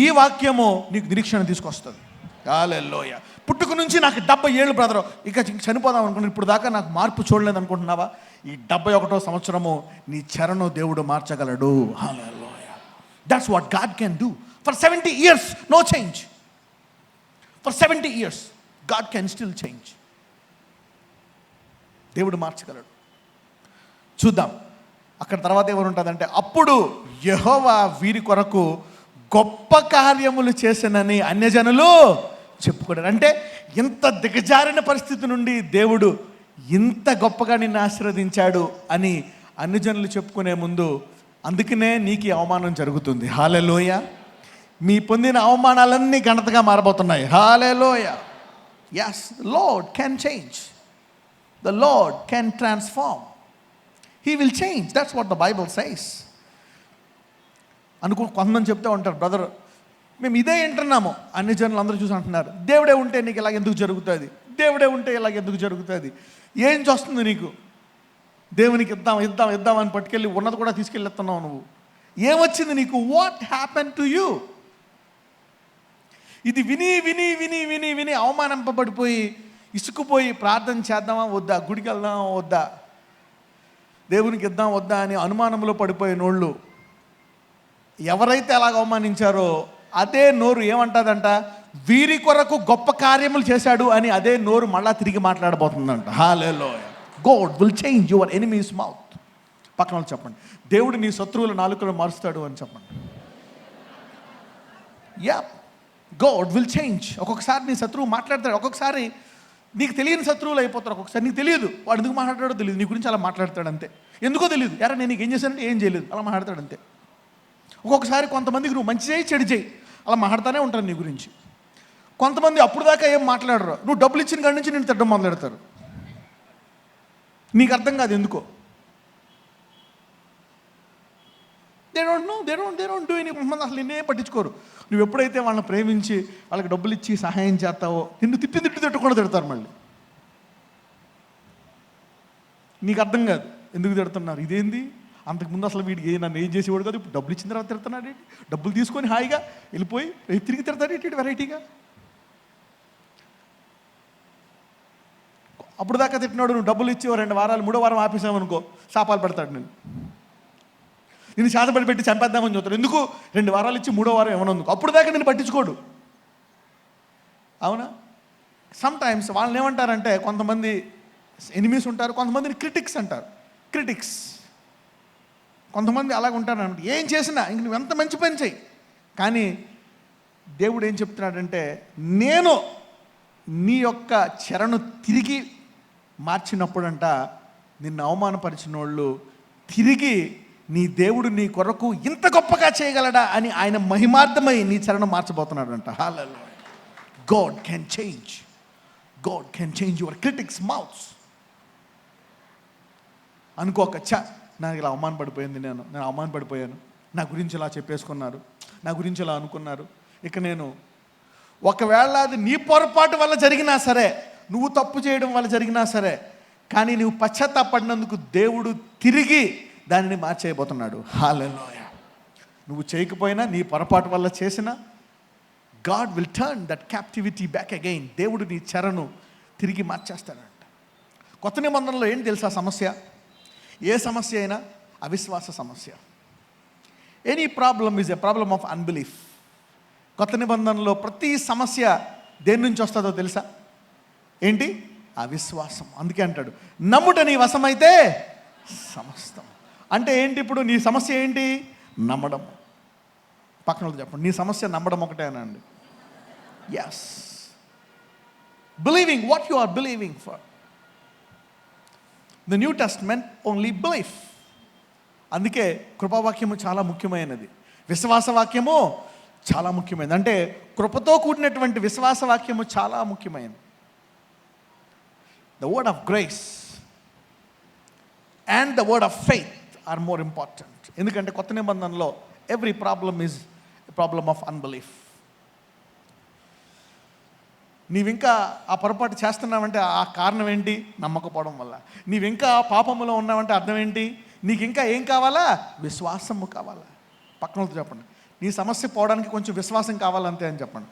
ఈ వాక్యము నీకు నిరీక్షణ తీసుకొస్తుంది. హల్లెలూయా. పుట్టుక నుంచి నాకు 70 ఏళ్ళు బ్రదర్, ఇక చనిపోదాం అనుకుంటున్నాను, ఇప్పుడు దాకా నాకు మార్పు చూడలేదు అనుకుంటున్నావా? ఈ 71వ సంవత్సరము నీ చరణం దేవుడు మార్చగలడు. హల్లెలూయా. That's what God can do. For 70 years no change. For 70 years God can still change. దేవుడు మార్చగలడు. చూద్దాం అక్కడ తర్వాత ఎవరు ఉంటుందంటే, అప్పుడు యెహోవా వీరి కొరకు గొప్ప కార్యములు చేసనని అన్యజనులు చెప్పుకోవడం. అంటే ఇంత దిగజారిన పరిస్థితి నుండి దేవుడు ఇంత గొప్పగా నిన్ను ఆశీర్వదించాడు అని అన్యజనులు చెప్పుకునే ముందు, అందుకనే నీకు అవమానం జరుగుతుంది. హల్లెలూయా. మీ పొందిన అవమానాలన్నీ ఘనతగా మారబోతున్నాయి. హల్లెలూయా. yes, the Lord can change. The Lord can transform. He will change. That's what the Bible says. కొంతమంది చెప్తూ ఉంటారు, బ్రదర్ మేము ఇదే వింటున్నాము, అన్ని జనులు అందరూ చూసి అంటున్నారు, దేవుడే ఉంటే నీకు ఇలాగ ఎందుకు జరుగుతుంది, దేవుడే ఉంటే ఇలాగ ఎందుకు జరుగుతుంది, ఏం చూస్తుంది నీకు, దేవునికి ఇద్దాం అని పట్టుకెళ్ళి ఉన్నది కూడా తీసుకెళ్ళిస్తున్నావు నువ్వు, ఏమొచ్చింది నీకు, వాట్ హ్యాపెన్ టు యూ. ఇది విని విని విని విని విని అవమానింపబడిపోయి ఇసుకుపోయి ప్రార్థన చేద్దామా వద్దా, గుడికి వెళ్దామా వద్దా, దేవునికి ఇద్దాం వద్దా అని అనుమానంలో పడిపోయిన వాళ్ళు ఎవరైతే అలాగ అవమానించారో అదే నోరు ఏమంటుందంట, వీరి కొరకు గొప్ప కార్యములు చేశాడు అని అదే నోరు మళ్ళా తిరిగి మాట్లాడబోతుందంట. హల్లెలూయా. God will change your enemies mouth. పక్కన వాళ్ళు చెప్పండి, దేవుడు నీ శత్రువుల నాలుకను మారుస్తాడు అని చెప్పండి. Yeah, God will change. ఒక్కొక్కసారి నీ శత్రువు మాట్లాడతాడు, ఒక్కొక్కసారి నీకు తెలియని శత్రువులు అయిపోతారు, ఒక్కొక్కసారి నీకు తెలియదు వాడు ఎందుకు మాట్లాడాడో తెలియదు, నీ గురించి అలా మాట్లాడతాడు అంతే, ఎందుకో తెలియదు, ఎరా నేను నీకు ఏం చేశానంటే ఏం చేయలేదు, అలా మాట్లాడతాడు అంతే. ఒక్కొక్కసారి కొంతమందికి నువ్వు మంచి చేయి చెడు చేయి అలా మాట్లాడుతూనే ఉంటారు నీ గురించి. కొంతమంది అప్పుడు దాకా ఏం మాట్లాడరు, నువ్వు డబ్బులు ఇచ్చిన కాడి నుంచి నేను తిట్టడం మొదలెడతారు, నీకు అర్థం కాదు ఎందుకో. They don't do any. అసలు నిన్నే పట్టించుకోరు. నువ్వు ఎప్పుడైతే వాళ్ళని ప్రేమించి వాళ్ళకి డబ్బులు ఇచ్చి సహాయం చేస్తావో నిన్ను తిట్టకుండా తిడతారు మళ్ళీ. నీకు అర్థం కాదు ఎందుకు తిడుతున్నారు, ఇదేంది, అంతకుముందు అసలు వీడికి నన్ను ఏం చేసేవాడు కాదు, ఇప్పుడు డబ్బులు ఇచ్చిన తర్వాత తిడుతున్నాడు ఏంటి, డబ్బులు తీసుకొని హాయిగా వెళ్ళిపోయి తిరిగి తిడతాడు ఏంటి వెరైటీగా. అప్పుడు దాకా తిట్టినాడు, నువ్వు డబ్బులు ఇచ్చి 2 వారాలు 3వ వారం ఆపేసామనుకో శాపాలు పెడతాడు, నేను శాతపడి పెట్టి చంపేద్దామని చూస్తాడు. ఎందుకు 2 వారాలు ఇచ్చి 3వ వారం ఏమన్నందుకు. అప్పుడు దాకా నేను పట్టించుకోడు. అవునా? సమ్ టైమ్స్ వాళ్ళని ఏమంటారంటే, కొంతమంది ఎనిమీస్ ఉంటారు, కొంతమందిని క్రిటిక్స్ అంటారు. క్రిటిక్స్ కొంతమంది అలాగ ఉంటారు అన్నమాట. ఏం చేసినా ఇంక నువ్వు ఎంత మంచి పని చేయి, కానీ దేవుడు ఏం చెప్తున్నాడంటే, నేను నీ యొక్క చెరను తిరిగి మార్చినప్పుడంట నిన్ను అవమానపరిచిన వాళ్ళు తిరిగి నీ దేవుడు నీ కొరకు ఇంత గొప్పగా చేయగలడా అని ఆయన మహిమార్థమై నీ చరణం మార్చబోతున్నాడంట. హల్లెలూయా. God can change. God can change your critics mouths. అనుకోక ఛ నాకు ఇలా అవమానపడిపోయింది, నేను అవమానపడిపోయాను, నా గురించి ఇలా చెప్పేసుకున్నారు, నా గురించి ఇలా అనుకున్నారు. ఇక నేను ఒకవేళ అది నీ పొరపాటు వల్ల జరిగినా సరే, నువ్వు తప్పు చేయడం వల్ల జరిగినా సరే, కానీ నువ్వు పశ్చాత్తాపడినందుకు దేవుడు తిరిగి దానిని మార్చేయబోతున్నాడు. హల్లెలూయా. నువ్వు చేయకపోయినా, నీ పొరపాటు వల్ల చేసినా, God will turn that captivity back again. దేవుడు నీ చెరను తిరిగి మార్చేస్తాడంట. కొత్త నిబంధనలో ఏంటి తెలుసా సమస్య? ఏ సమస్య అయినా అవిశ్వాస సమస్య. Any problem is a problem of unbelief. కొత్త నిబంధనలో ప్రతి సమస్య దేని నుంచి వస్తుందో తెలుసా? ఏంటి? అవిశ్వాసం. అందుకే అంటాడు, నమ్ముట నీ వశమైతే సమస్తం. అంటే ఏంటి? ఇప్పుడు నీ సమస్య ఏంటి? నమ్మడం. పక్కన చెప్పండి, నీ సమస్య నమ్మడం ఒకటే అనండి. Yes, believing what you are believing for. The new testament only belief. అందుకే కృపావాక్యము చాలా ముఖ్యమైనది, విశ్వాస వాక్యము చాలా ముఖ్యమైనది. అంటే కృపతో కూడినటువంటి విశ్వాస వాక్యము చాలా ముఖ్యమైనది. The word of grace and the word of faith are more important. ఎందుకంటే కొత్త నిబంధనలో every problem is a problem of unbelief. నీవింకా ఆ పొరపాటు చేస్తున్నావంటే ఆ కారణం ఏంటి? నమ్మకపోవడం వల్ల. నీవింకా ఆ పాపములో ఉన్నావంటే అర్థం ఏంటి? నీకు ఇంకా ఏం కావాలా? విశ్వాసము కావాలా. పక్కనతో చెప్పండి, నీ సమస్య పోవడానికి కొంచెం విశ్వాసం కావాలంతే అని చెప్పండి.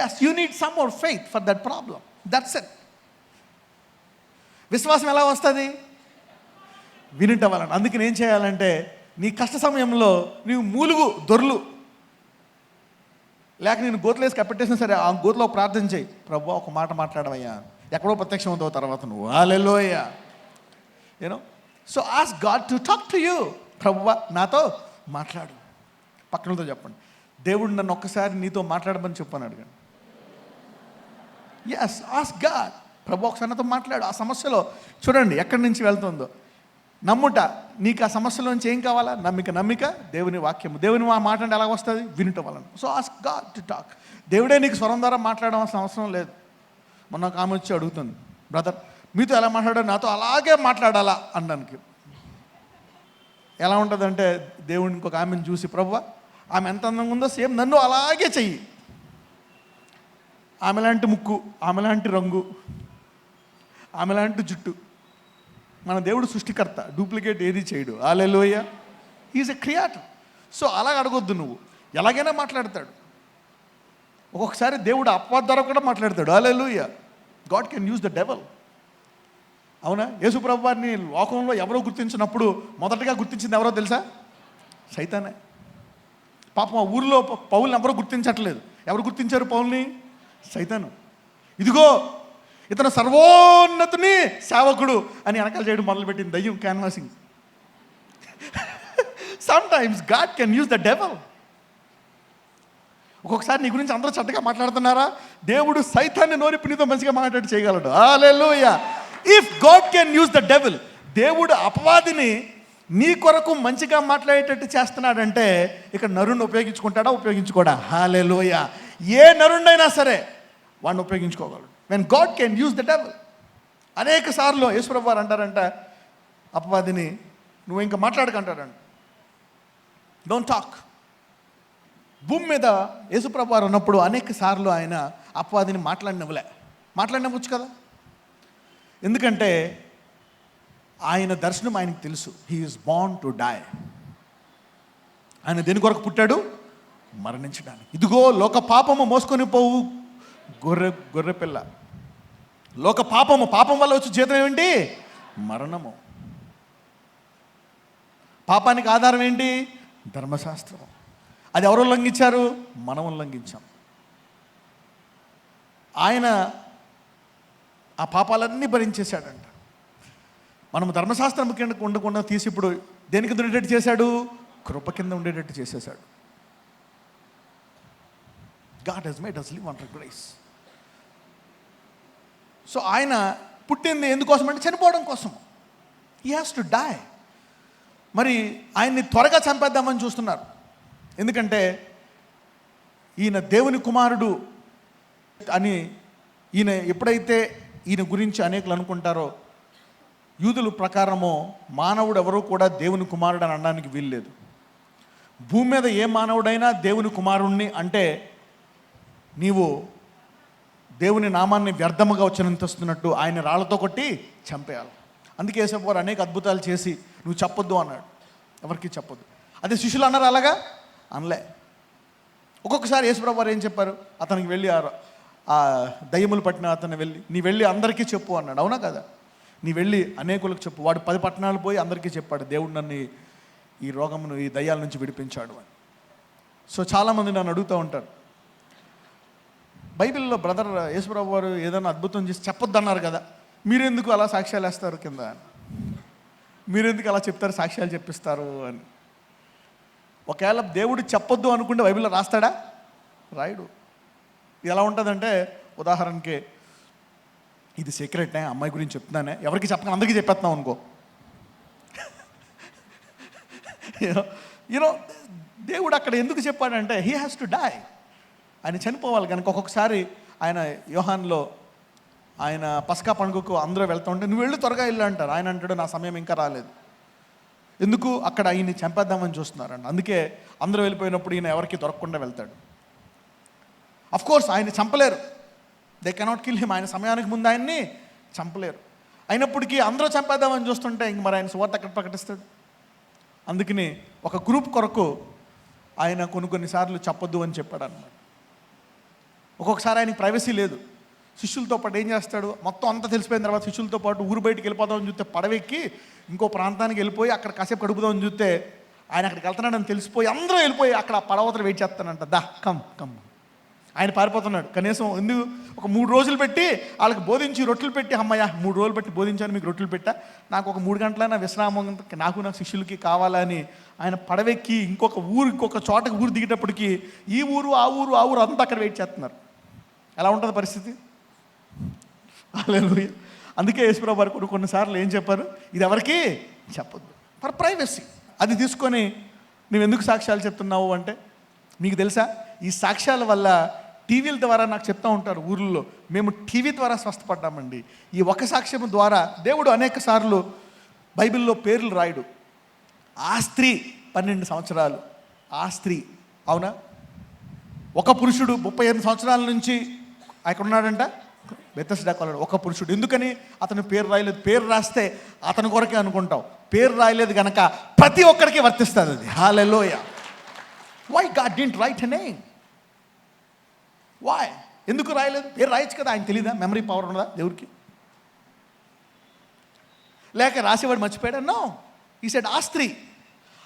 Yes, you need some more faith for that problem. That's it. విశ్వాసం ఎలా వస్తుంది? వినుటవలన. అందుకని ఏం చేయాలంటే, నీ కష్ట సమయంలో నీవు మూలుగు దొర్లు, లేక నేను గోతులేసి కప్పెట్టేసినా సరే ఆ గోతులో ప్రార్థన చేయి, ప్రభు ఒక మాట మాట్లాడవయ్యా, ఎక్కడో ప్రత్యక్షం అవుతావు తర్వాత నువ్వు. హల్లెలూయా. You know, so ask God to talk to you. ప్రభువా నాతో మాట్లాడు. పక్కనతో చెప్పండి, దేవుడు నన్ను ఒక్కసారి నీతో మాట్లాడమని చెప్పని అడగండి. ఎస్, ఆస్క్ గాడ్, ప్రభు ఒకసారి నాతో మాట్లాడు. ఆ సమస్యలో చూడండి ఎక్కడి నుంచి వెళ్తుందో. నమ్ముట, నీకు ఆ సమస్యలోంచి ఏం కావాలా? నమ్మిక, దేవుని వాక్యము. దేవుని మాట అంటే ఎలా వస్తుంది? వినుట వలన. So ask God to talk. దేవుడే నీకు స్వరం ద్వారా మాట్లాడవలసిన అవసరం లేదు. మొన్న ఒక ఆమె వచ్చి అడుగుతుంది, బ్రదర్ మీతో ఎలా మాట్లాడారు? నాతో అలాగే మాట్లాడాలా అనడానికి. ఎలా ఉంటుందంటే, దేవుడిని ఇంకొక ఆమెను చూసి, ప్రభువా ఆమె ఎంత అందంగా ఉందో సేమ్ నన్ను అలాగే చెయ్యి, ఆమె లాంటి ముక్కు, ఆమె లాంటి రంగు, ఆమె లాంటి జుట్టు. మన దేవుడు సృష్టికర్త, డూప్లికేట్ ఏది చేయడు. హల్లెలూయా. He is a creator. సో అలా అడగొద్దు, నువ్వు ఎలాగైనా మాట్లాడతాడు. ఒక్కొక్కసారి దేవుడు అపవాద ద్వారా కూడా మాట్లాడతాడు. హల్లెలూయా. God can use the devil. అవునా? యేసు ప్రభు వారిని లోకంలో ఎవరో గుర్తించినప్పుడు మొదటగా గుర్తించింది ఎవరో తెలుసా? సైతానే. పాపం ఆ ఊరిలో పౌల్ని ఎవరో గుర్తించట్లేదు. ఎవరు గుర్తించారు పౌల్ని? సైతాను. ఇదిగో ఇతను సర్వోన్నతుని సేవకుడు అని వెనకాల చేయడం మొదలుపెట్టింది దయ్యం, canvassing. Some times God can use the devil. ఒక్కొక్కసారి నీ గురించి అందరూ చెడ్డగా మాట్లాడుతున్నారా? దేవుడు సైతాన్ని నోరిప్పి నీతో మంచిగా మాట్లాడి చేయగలడు. హల్లెలూయా. If God can use the devil, దేవుడు అపవాదిని నీ కొరకు మంచిగా మాట్లాడేటట్టు చేస్తున్నాడంటే ఇక నరుణ్ణి ఉపయోగించుకుంటాడా? ఉపయోగించుకోడా? హల్లెలూయా. ఏ నరుణ్ణైనా సరే వాడిని ఉపయోగించుకోగలడు. When God can use the devil. అనేక సార్లు యేసుప్రభు వారు అంటారంట అపవాదిని, నువ్వు ఇంకా మాట్లాడకంటాడంట, డోంట్ టాక్. భూమి మీద యేసుప్రభు వారు ఉన్నప్పుడు అనేక సార్లు ఆయన అపవాదిని మాట్లాడినవచ్చు కదా. ఎందుకంటే ఆయన దర్శనం ఆయనకు తెలుసు. He is born to die. ఆయన దేని కొరకు పుట్టాడు? మరణించడానికి. ఇదిగో లోక పాపము మోసుకొని పోవు గొర్రె పిల్ల. లోక పాపం వల్ల వచ్చే జీతం ఏమిటి? మరణము. పాపానికి ఆధారం ఏంటి? ధర్మశాస్త్రం. అది ఎవరు ఉల్లంఘించారు? మనం ఉల్లంఘించాం. ఆయన ఆ పాపాలన్నీ భరించేశాడంట. మనం ధర్మశాస్త్రం కింద ఉండకుండా తీసి ఇప్పుడు దేని కింద ఉండేటట్టు చేశాడు? కృప కింద ఉండేటట్టు చేసేశాడు. God has made us live under grace. So ఆయన పుట్టింది ఎందుకోసం అంటే చనిపోవడం కోసం. He has to die. మరి ఆయన్ని త్వరగా చంపేద్దామని చూస్తున్నారు. ఎందుకంటే ఈయన దేవుని కుమారుడు అని ఈయన ఎప్పుడైతే ఈయన గురించి అనేకులు అనుకుంటారో, యూదుల ప్రకారము మానవుడు ఎవరు కూడా దేవుని కుమారుడు అని అనడానికి వీల్లేదు. భూమి మీద ఏ మానవుడైనా దేవుని కుమారుణ్ణి అంటే నీవు దేవుని నామాన్ని వ్యర్థముగా ఉచ్చరింస్తున్నట్టు ఆయన రాళ్లతో కొట్టి చంపేయాలి. అందుకే యేసయ్య వారు అనేక అద్భుతాలు చేసి నువ్వు చెప్పొద్దు అన్నాడు, ఎవరికి చెప్పొద్దు. అదే శిష్యులు అన్నారు అలాగా అనలే. ఒక్కొక్కసారి యేసుప్రభు వారు ఏం చెప్పారు, అతనికి వెళ్ళి ఆ దయ్యములు పట్టిన అతను నీ వెళ్ళి అందరికీ చెప్పు అన్నాడు. అవునా కదా? నీ వెళ్ళి అనేకులకు చెప్పు. వాడు 10 పట్టణాలు పోయి అందరికీ చెప్పాడు, దేవుడు నన్ను ఈ రోగమును ఈ దయ్యాల నుంచి విడిపించాడు అని. సో చాలామంది నన్ను అడుగుతూ ఉంటారు, బైబిల్లో బ్రదర్ యేసుప్రభు వారు ఏదైనా అద్భుతం చేసి చెప్పొద్దు అన్నారు కదా, మీరెందుకు అలా సాక్ష్యాలు వేస్తారు కింద, మీరెందుకు అలా చెప్తారు, సాక్ష్యాలు చెప్పిస్తారు అని. ఒకవేళ దేవుడు చెప్పొద్దు అనుకుంటే బైబిల్లో రాస్తాడా? రాయుడు. ఇది ఎలా ఉంటుందంటే, ఉదాహరణకి ఇది సీక్రెట్నే, అమ్మాయి గురించి చెప్తున్నానే, ఎవరికి చెప్పను అందరికీ చెప్పేస్తున్నాం అనుకో. యూనో దేవుడు అక్కడ ఎందుకు చెప్పాడంటే హీ హ్యాస్ టు డై, ఆయన చనిపోవాలి కనుక. ఒక్కొక్కసారి ఆయన యోహాన్లో ఆయన పస్కా పండుగకు అందరూ వెళ్తూ ఉంటే నువ్వు వెళ్ళు త్వరగా వెళ్ళు అంటారు. ఆయన అంటాడు నా సమయం ఇంకా రాలేదు. ఎందుకు? అక్కడ ఆయన్ని చంపేద్దామని చూస్తున్నారంట. అందుకే అందరూ వెళ్ళిపోయినప్పుడు ఈయన ఎవరికి దొరకకుండా వెళ్తాడు. అఫ్కోర్స్ ఆయన చంపలేరు, దే కెనాట్ కిల్ హిమ్. ఆయన సమయానికి ముందు ఆయన్ని చంపలేరు. అయినప్పటికీ అందరూ చంపేద్దామని చూస్తుంటే ఇంక మరి ఆయన సువార్త ఎక్కడ ప్రకటిస్తాడు? అందుకని ఒక గ్రూప్ కొరకు ఆయన కొన్నిసార్లు చెప్పొద్దు అని చెప్పాడు అన్నమాట. ఒక్కొక్కసారి ఆయనకి ప్రైవసీ లేదు. శిష్యులతో పాటు ఏం చేస్తాడు, మొత్తం అంతా తెలిసిపోయిన తర్వాత శిష్యులతో పాటు ఊరు బయటికి వెళ్ళిపోదామని చూస్తే పడవెక్కి ఇంకో ప్రాంతానికి వెళ్ళిపోయి అక్కడ కాసేపు గడుపుదామని చూస్తే ఆయన అక్కడికి వెళ్తున్నాడని తెలిసిపోయి అందరూ వెళ్ళిపోయి అక్కడ పడవతలు వెయిట్ చేస్తానంట. కమ్ ఆయన పారిపోతున్నాడు. కనీసం ఎందుకు ఒక 3 రోజులు పెట్టి వాళ్ళకి బోధించి రొట్టెలు పెట్టి, అమ్మయ్య 3 రోజులు పెట్టి బోధించాను మీకు రొట్టెలు పెట్టా, నాకు ఒక 3 గంటలైనా విశ్రామం నాకు శిష్యులకి కావాలని ఆయన పడవెక్కి ఇంకొక చోటకి ఊరు దిగేటప్పటికి ఈ ఊరు ఆ ఊరు అంతా అక్కడ వెయిట్ చేస్తున్నారు. ఎలా ఉంటుంది పరిస్థితి? హల్లెలూయా. అందుకే యేసుప్రభు వారు కొన్నిసార్లు ఏం చెప్పారు, ఇది ఎవరికి చెప్పొద్దు, ఫర్ ప్రైవసీ. అది తీసుకొని నువ్వు ఎందుకు సాక్ష్యాలు చెప్తున్నావు అంటే, మీకు తెలుసా ఈ సాక్ష్యాల వల్ల టీవీల ద్వారా నాకు చెప్తూ ఉంటారు ఊర్లో, మేము టీవీ ద్వారా స్వస్థపడ్డామండి. ఈ ఒక సాక్ష్యం ద్వారా దేవుడు అనేక సార్లు బైబిల్లో పేర్లు రాయడు. ఆ స్త్రీ 12 సంవత్సరాలు, ఆ స్త్రీ, అవునా? ఒక పురుషుడు 38 సంవత్సరాల నుంచి అక్కడ ఉన్నాడంట, బెతెస్డా కాలనీ. ఒక పురుషుడు. ఎందుకని అతను పేరు రాయలేదు? పేరు రాస్తే అతని కొరకే అనుకుంటావు, పేరు రాయలేదు కనుక ప్రతి ఒక్కరికి వర్తిస్తుంది అది. హల్లెలూయా. Why God didn't write a name? Why? ఎందుకు రాయలేదు? పేరు రాయొచ్చు కదా. ఆయన తెలీదా? మెమరీ పవర్ ఉన్నదా దేవుడికి? లేక రాసేవాడు మర్చిపోయాడా? నో, ఈ సెడ్ ఆ స్త్రీ.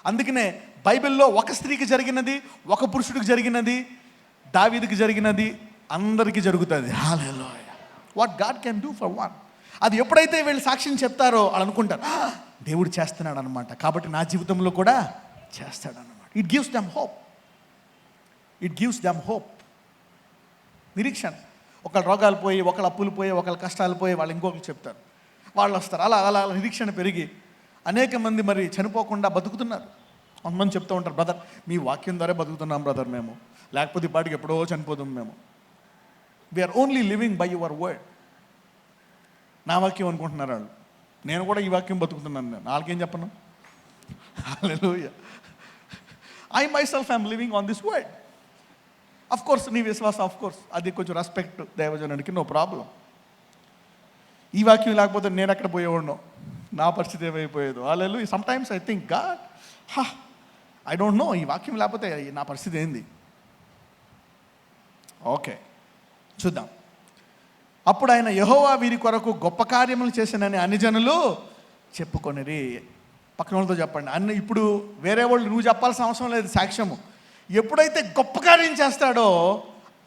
అందుకనే బైబిల్లో ఒక స్త్రీకి జరిగినది, ఒక పురుషుడికి జరిగినది, దావీదుకి జరిగినది అందరికీ జరుగుతుంది. హల్లెలూయా. What God can do for one. అది ఎప్పుడైతే వీళ్ళు సాక్ష్యం చెప్తారో వాళ్ళు అనుకుంటారు దేవుడు చేస్తున్నాడు అనమాట, కాబట్టి నా జీవితంలో కూడా చేస్తాడనమాట. It gives them hope. It gives them hope. నిరీక్షణ. ఒకళ్ళ రోగాలు పోయి, ఒకళ్ళ అప్పులు పోయి, ఒకళ్ళ కష్టాలు పోయి వాళ్ళు ఇంకొకరు చెప్తారు, వాళ్ళు వస్తారు. అలా అలా నిరీక్షణ పెరిగి అనేక మంది మరి చనిపోకుండా బతుకుతున్నారు. కొంతమంది చెప్తూ ఉంటారు, బ్రదర్ మీ వాక్యం ద్వారా బతుకుతున్నాం బ్రదర్ మేము, లేకపోతే ఈ పాటికి ఎప్పుడో చనిపోతాం మేము. We're only living by your word. నా వాక్యం అనుకుంటున్నారు వాళ్ళు. నేను కూడా ఈ వాక్యం బతుకుతున్నాను. నేను వాళ్ళకేం చెప్పను? హల్లెలూయా. I myself I'm living on this word. Of course నీ విశ్వాసం, అఫ్ కోర్స్ అది కొంచెం రెస్పెక్ట్ దైవజనుడికి, నో ప్రాబ్లం. ఈ వాక్యం లేకపోతే నేను ఎక్కడ పోయేవాడినో, నా పరిస్థితి ఏమైపోయేదో. హల్లెలూయా. Sometimes I think God, I don't know, ఈ వాక్యం లేకపోతే నా పరిస్థితి ఏంది. ఓకే, చూద్దాం. అప్పుడు ఆయన యెహోవా వీరి కొరకు గొప్ప కార్యములు చేశానని అన్ని జనులు చెప్పుకొనిరి. పక్కన వాళ్ళతో చెప్పండి. ఇప్పుడు వేరే వాళ్ళు నువ్వు చెప్పాల్సిన అవసరం లేదు సాక్ష్యము. ఎప్పుడైతే గొప్ప కార్యం చేస్తాడో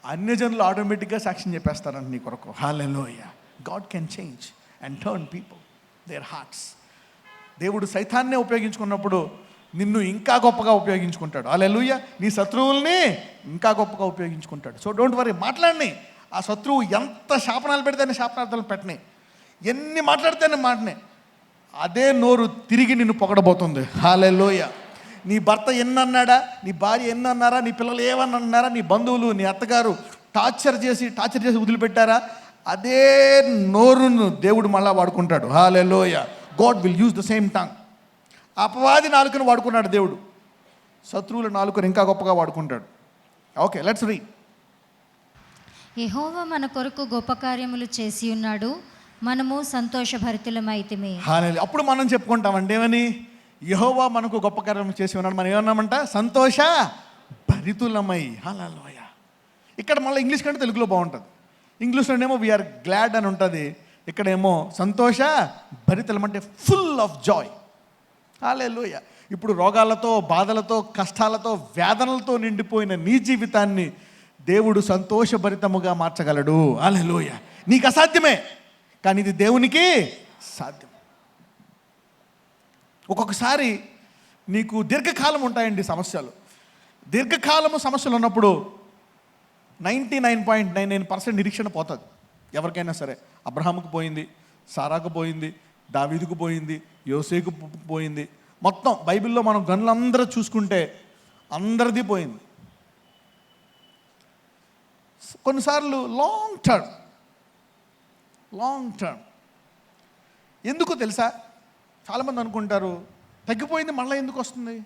అన్ని జనులు ఆటోమేటిక్గా సాక్ష్యం చెప్పేస్తారంట నీ కొరకు. హల్లెలూయా. God can change and turn people their hearts. దేవుడు సైతాన్నే ఉపయోగించుకున్నప్పుడు నిన్ను ఇంకా గొప్పగా ఉపయోగించుకుంటాడు. హల్లెలూయా. నీ శత్రువుల్ని ఇంకా గొప్పగా ఉపయోగించుకుంటాడు. So don't worry. మాట్లాడిని ఆ శత్రువు ఎంత శాపనాలు పెడితేనే శాపనార్థాలు పెట్టని, ఎన్ని మాట్లాడితేనే మాటనే, అదే నోరు తిరిగి నిన్ను పొగడబోతుంది. హల్లెలూయా. నీ భర్త ఎన్నన్నాడా, నీ భార్య ఎన్నన్నారా, నీ పిల్లలు ఏమన్నారా, నీ బంధువులు, నీ అత్తగారు టార్చర్ చేసి వదిలిపెట్టారా, అదే నోరును దేవుడు మళ్ళా వాడుకుంటాడు. హల్లెలూయా. God will use the same tongue. అపవాది నాలుకను వాడుకున్నాడు దేవుడు, శత్రువుల నాలుకను ఇంకా గొప్పగా వాడుకుంటాడు. Okay, let's read. యెహోవా మన కొరకు గొప్ప కార్యములు చేసి ఉన్నాడు, మనము సంతోషభరితులమైతిమి. హల్లెలూయా. అప్పుడు మనం చెప్పుకుంటామండి ఏమని? యెహోవా మనకు గొప్ప కార్యం చేసి ఉన్నాడు. మనం ఏమన్నామంట? సంతోష భరితులమై. హల్లెలూయా. ఇక్కడ మళ్ళీ ఇంగ్లీష్ కంటే తెలుగులో బాగుంటుంది. ఇంగ్లీష్లోనేమో వీఆర్ గ్లాడ్ అని ఉంటుంది, ఇక్కడేమో సంతోష భరితులం అంటే ఫుల్ ఆఫ్ జాయ్. హల్లెలూయా. ఇప్పుడు రోగాలతో, బాధలతో, కష్టాలతో, వేదనలతో నిండిపోయిన నీ జీవితాన్ని దేవుడు సంతోషభరితముగా మార్చగలడు. హల్లెలూయా. నీకు అసాధ్యమే, కానీ ఇది దేవునికి సాధ్యం. ఒక్కొక్కసారి నీకు దీర్ఘకాలం ఉంటాయండి సమస్యలు. దీర్ఘకాలము సమస్యలు ఉన్నప్పుడు 99.99% నిరీక్షణ పోతుంది ఎవరికైనా సరే. అబ్రహాముకు పోయింది, సారాకు పోయింది, దావీదుకు పోయింది, యోసేకు పోయింది. మొత్తం బైబిల్లో మనం గనులందరూ చూసుకుంటే అందరిది పోయింది. కొన్నిసార్లు లాంగ్ టర్మ్. ఎందుకు తెలుసా? చాలామంది అనుకుంటారు తగ్గిపోయింది మళ్ళీ ఎందుకు వస్తుంది,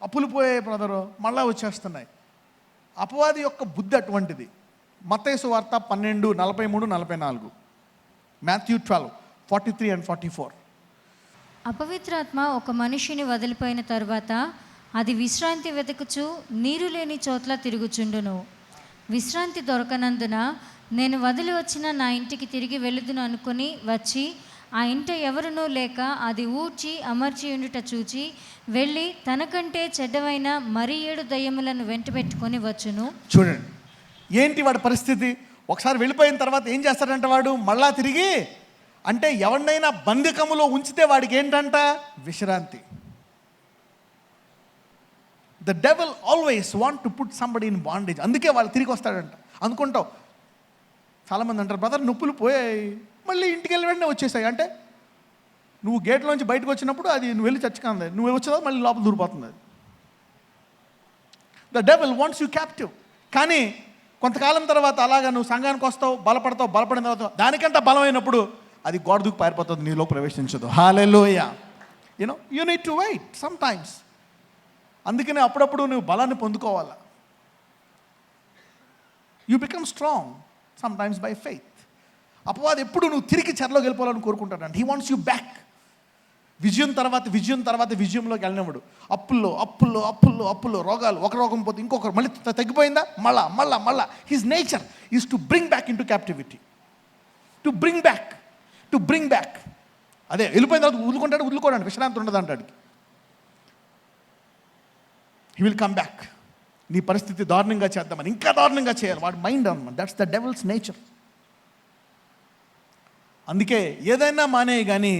అప్పులు పోయే బ్రదరు మళ్ళీ వచ్చేస్తున్నాయి. అపవాది యొక్క బుద్ధి అటువంటిది. మత్తయి సువార్త 12:43-44, మాథ్యూ 12:43 and 44. అపవిత్రాత్మ ఒక మనిషిని వదిలిపోయిన తరువాత అది విశ్రాంతి వెతుకుచు నీరు లేని చోట్ల తిరుగుచుండును. విశ్రాంతి దొరకనందున నేను వదిలి వచ్చిన నా ఇంటికి తిరిగి వెళ్ళుదును అనుకుని వచ్చి ఆ ఇంట ఎవరునూ లేక అది ఊడ్చి అమర్చి ఉండుట చూచి వెళ్ళి తనకంటే చెడ్డవైన మరి 7 దయ్యములను వెంటబెట్టుకొని వచ్చును. చూడండి ఏంటి వాడి పరిస్థితి. ఒకసారి వెళ్ళిపోయిన తర్వాత ఏం చేస్తాడంట వాడు? మళ్ళా తిరిగి, అంటే ఎవరినైనా బంధకములో ఉంచితే వాడికి ఏంటంట? విశ్రాంతి. The devil always want to put somebody in bondage. అందుకే వాళ్ళు తిరిగి వస్తాడంట. అనుకుంటావు, చాలామంది అంటారు బ్రదర్ నొప్పులు పోయాయి మళ్ళీ ఇంటికి వెళ్ళి వెంటనే వచ్చేసాయి. అంటే నువ్వు గేట్లోంచి బయటకు వచ్చినప్పుడు అది నువ్వు వెళ్ళి చచ్చుకుంది, నువ్వు వచ్చేదా మళ్ళీ లోపల దూరిపోతుంది అది. The devil wants you captive. కానీ కొంతకాలం తర్వాత అలాగా నువ్వు సంఘానికి వస్తావు, బలపడిన తర్వాత దానికంటే బలమైనప్పుడు అది గోడ దూకి పారిపోతుంది, నీలో ప్రవేశించదు. హల్లెలూయా. You need to wait sometimes. అందుకనే అప్పుడప్పుడు నువ్వు బలాన్ని పొందుకోవాలా. You become strong sometimes by faith. అపవాది ఎప్పుడు నువ్వు తిరిగి చెరలోకి వెళ్ళిపోవాలని కోరుకుంటాడంట. He wants you back. విజయం తర్వాత విజయంలోకి వెళ్ళినప్పుడు అప్పుల్లో రోగాలు, ఒక రోగం పోతే ఇంకొకరు, మళ్ళీ తగ్గిపోయిందా మళ్ళా. His nature is to bring back in to captivity, to bring back. అదే వెళ్ళిపోయిన తర్వాత వదులుకోండి, విశ్రాంతి ఉండదు అంటాడు. He will come back. నీ పరిస్థితి దారుణంగా చేద్దామని, ఇంకా దారుణంగా చేయాలి వాడి మైండ్ అన్నమాట. That's the devil's nature. అందుకే ఏదైనా మానేయి కానీ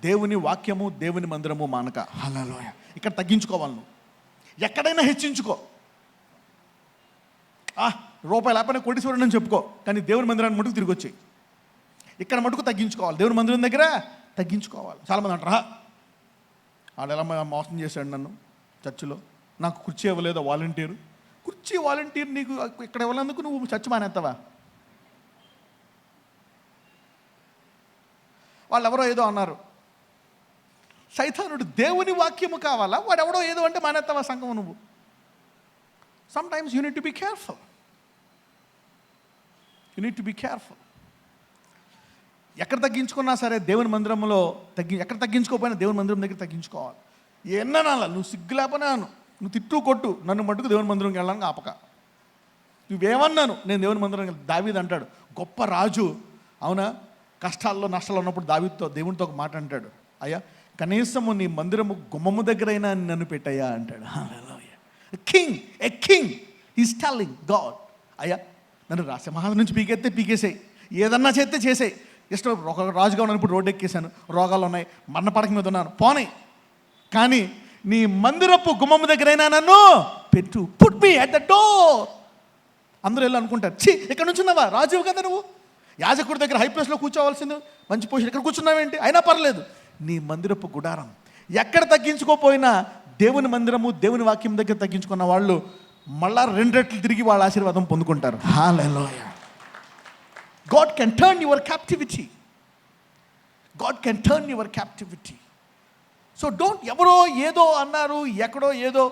దేవుని వాక్యము, దేవుని మందిరము మానక. హల్లెలూయా. ఇక్కడ తగ్గించుకోవాలి నువ్వు. ఎక్కడైనా హెచ్చించుకో. రూపాయలు లేకపోయినా కోటీశ్వరుడు అని చెప్పుకో, కానీ దేవుని మందిరాన్ని మటుకు తిరిగి వచ్చాయి. ఇక్కడ మటుకు తగ్గించుకోవాలి, దేవుని మందిరం దగ్గర తగ్గించుకోవాలి. చాలామంది అంటారా వాడు ఎలా మోసం చేశాడు నన్ను చర్చిలో, నాకు కుర్చీ ఇవ్వలేదో వాలంటీర్ నీకు ఇక్కడ ఇవ్వలేందుకు నువ్వు చర్చి మానేస్తావా? వాళ్ళు ఎవరో ఏదో అన్నారు, సైతానుడు దేవుని వాక్యము కావాలా, వాడు ఎవడో ఏదో అంటే మానేస్తావా సంఘం నువ్వు? Sometimes you need to be careful. ఎక్కడ తగ్గించుకున్నా సరే దేవుని మందిరంలో ఎక్కడ తగ్గించుకోకపోయినా దేవుని మందిరం దగ్గర తగ్గించుకోవాలి. ఎన్ననాల నువ్వు సిగ్గు లేకపోయినా నువ్వు తిట్టు కొట్టు, నన్ను మట్టుకు దేవుని మందిరంకి వెళ్ళడానికి ఆపక. నువ్వేమన్నాను నేను దేవుని మందిరం. దావీదు అంటాడు, గొప్ప రాజు అవునా, కష్టాల్లో నష్టాల్లో ఉన్నప్పుడు దేవునితో ఒక మాట అంటాడు, అయ్యా కనీసము నీ మందిరము గుమ్మము దగ్గరైనా నన్ను పెట్టయ్యా అంటాడు. A king is telling God, అయ్యా నన్ను సింహాసనం నుంచి పీకేసేయి, ఏదన్నా చేసేయి. ఇష్టం ఒక రాజుగా ఉన్నాను, ఇప్పుడు రోడ్డు ఎక్కేసాను, రోగాలు ఉన్నాయి, మరణ పడక మీద ఉన్నాను, పోనీ, కానీ నీ మందిరపు గుమ్మము దగ్గరైనా నన్ను పెట్టు. Put me at the door. అందరూ వెళ్ళి అనుకుంటారు, ఇక్కడ నుంచి ఉన్నావా, రాజువు కదా నువ్వు, యాజకుడి దగ్గర హై ప్లేస్లో కూర్చోవలసింది, మంచి పొజిషన్, ఇక్కడ కూర్చున్నావేంటి, అయినా పర్లేదు. నీ మందిరపు గుడారం ఎక్కడ తగ్గించుకోపోయినా దేవుని మందిరము, దేవుని వాక్యం దగ్గర తగ్గించుకున్న వాళ్ళు మళ్ళా 2 రెట్లు తిరిగి వాళ్ళ ఆశీర్వాదం పొందుకుంటారు. హల్లెలూయా. God can turn your captivity. So don't, ఎవరో ఏదో అన్నారు, ఎక్కడో ఏదో,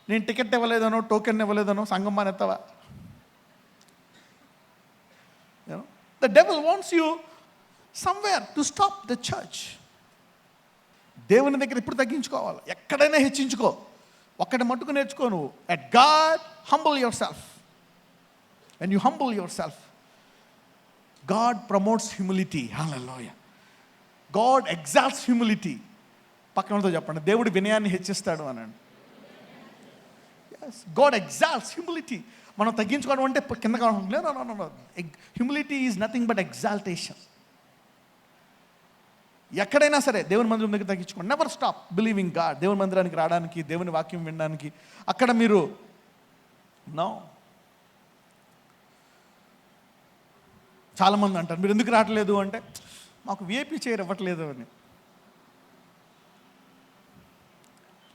నేను టికెట్ ఇవ్వలేదనో, టోకెన్ ఇవ్వలేదనో సంఘం మానేస్తావా? The devil wants you somewhere to stop the church. దేవుని దగ్గర ఇప్పుడు తగ్గించుకోవాలి, ఎక్కడైనా హెచ్చించుకో, ఒక్కటి మట్టుకు నేర్చుకో నువ్వు. At God humble yourself. When you humble yourself, God promotes humility. హల్లెలూయా. God exalts humility. పక్కనతో చెప్పండి, దేవుడు వినయాన్ని హెచ్చిస్తాడు అనండి. Yes, God exalts humility. మనం తగ్గించుకోవడం అంటే కింద కావాలి. Humility is nothing but exaltation. ఎక్కడైనా సరే దేవుని మందిరం దగ్గర తగ్గించుకోండి. Never stop believing God. దేవుని మందిరానికి రావడానికి, దేవుని వాక్యం వినడానికి. అక్కడ మీరు నో, చాలామంది అంటారు, మీరు ఎందుకు రావట్లేదు అంటే, మాకు విఐపీ చైర్ ఇవ్వట్లేదు అని.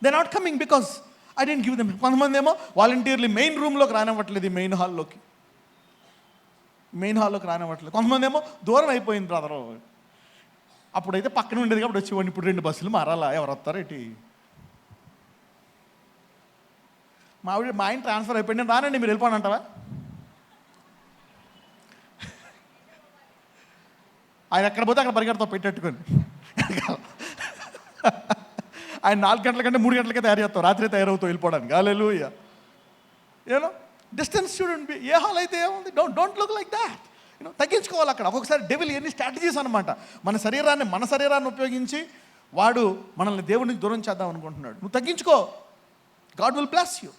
They not coming because I didn't give them. కొంతమంది ఏమో వాలంటీర్లు మెయిన్ రూమ్లోకి రానివ్వట్లేదు, మెయిన్ హాల్లోకి రానివ్వట్లేదు. కొంతమంది ఏమో దూరం అయిపోయింది బ్రదరు. అప్పుడైతే పక్కన ఉండేది కాబట్టి వచ్చేవాడిని, ఇప్పుడు 2 బస్సులు మారాలా, ఎవరు వస్తారు ఏంటి? మా ఆయన ట్రాన్స్ఫర్ అయిపోయింది, నేను రానండి మీరు వెళ్ళిపోండి అంటావా? ఆయన ఎక్కడ పోతే అక్కడ పరిగెడతావు పెట్టెట్టుకొని. ఆయన 4 గంటల కంటే 3 గంటలకే తయారు చేస్తావు, రాత్రి తయారవుతావు వెళ్ళిపోవడానికి. హల్లెలూయా. You know, distance shouldn't be. ఏ హాల్ అయితే ఏముంది, డోంట్ లుక్ లైక్ దాట్. తగ్గించుకోవాలి. అక్కడ ఒక్కొక్కసారి డెవిల్ ఎన్ని స్ట్రాటజీస్ అనమాట. మన శరీరాన్ని ఉపయోగించి వాడు మనల్ని దేవునికి దూరం చేద్దాం అనుకుంటున్నాడు. నువ్వు తగ్గించుకో, గాడ్ విల్ బ్లెస్ యూ.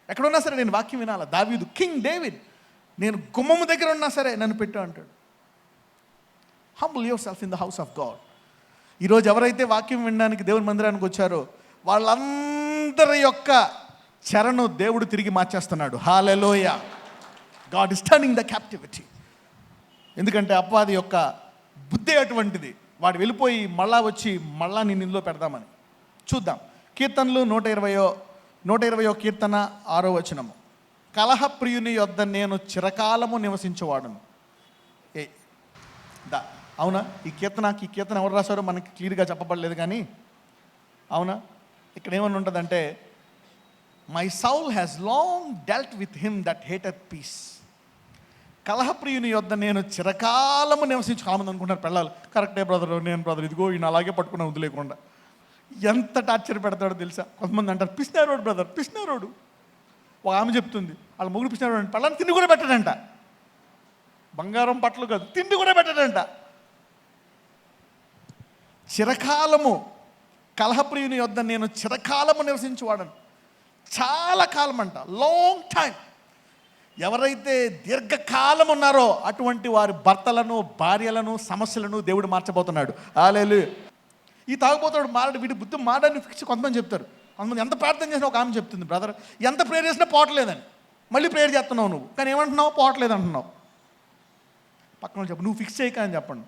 ఎక్కడున్నా సరే నేను వాక్యం వినాలా. దావీదు, కింగ్ డేవిడ్, నేను గుమ్మము దగ్గర ఉన్నా సరే నన్ను పెట్టు అంటాడు. Humble your self in the house of God. ఈరోజు ఎవరైతే వాక్యం వినడానికి దేవుని మందిరానికి వచ్చారో వాళ్ళందరి యొక్క చెరను దేవుడు తిరిగి మార్చేస్తున్నాడు. హల్లెలూయా. God is turning the captivity. ఎందుకంటే అపవాది యొక్క బుద్ధి అటువంటిది. వాడు వెళ్ళిపోయి మళ్ళా వచ్చి మళ్ళా నేను ఇందులో పెడదామని. చూద్దాం. కీర్తనలు 120 కీర్తన 6వ వచనము. కలహప్రియుని యొద్ద నేను చిరకాలము నివసించేవాడును. అవునా? ఈ కీర్తన ఎవరు రాశారో మనకి క్లియర్గా చెప్పబడలేదు, కానీ అవునా, ఇక్కడ ఏమని ఉంటుందంటే, my soul has long dwelt with him that hated peace. కలహప్రియుని యొద్ద నేను చిరకాలము నివసించు. చాలామంది అనుకుంటారు పెళ్ళాలి, కరెక్టే బ్రదర్, నేను బ్రదర్ ఇదిగో ఈయన అలాగే పట్టుకున్నా వదిలేకుండా. ఎంత టార్చర్ పెడతాడో తెలుసా? కొంతమంది అంటారు పిసినారోడు బ్రదర్, పిసినారోడు. ఒక ఆమె చెప్తుంది వాళ్ళ మొగుడు పిసినారోడు అంటే, పెళ్ళాన్ని తిండి కూడా పెట్టాడంట. బంగారం పట్లు కాదు, తిండి కూడా పెట్టాడంట. చిరకాలము, కలహప్రియుని యొద్ద నేను చిరకాలము నివసించువాడను. చాలా కాలం అంట, లాంగ్ టైం. ఎవరైతే దీర్ఘకాలం ఉన్నారో అటువంటి వారి భర్తలను, భార్యలను, సమస్యలను దేవుడు మార్చబోతున్నాడు. హల్లెలూయా. ఈ తాగుపోతాడు మారడు, వీడి బుద్ధి మారని ఫిక్స్ కొంతమంది చెప్తారు. కొంతమంది ఎంత ప్రార్థన చేసినా ఒక ఆమె చెప్తుంది, బ్రదర్ ఎంత ప్రేయర్ చేసినా పోవట్లేదని. మళ్ళీ ప్రేయర్ చేస్తున్నావు నువ్వు, కానీ ఏమంటున్నావు? పోవట్లేదు అంటున్నావు. పక్కన చెప్పు, నువ్వు ఫిక్స్ చేయక అని చెప్పండి.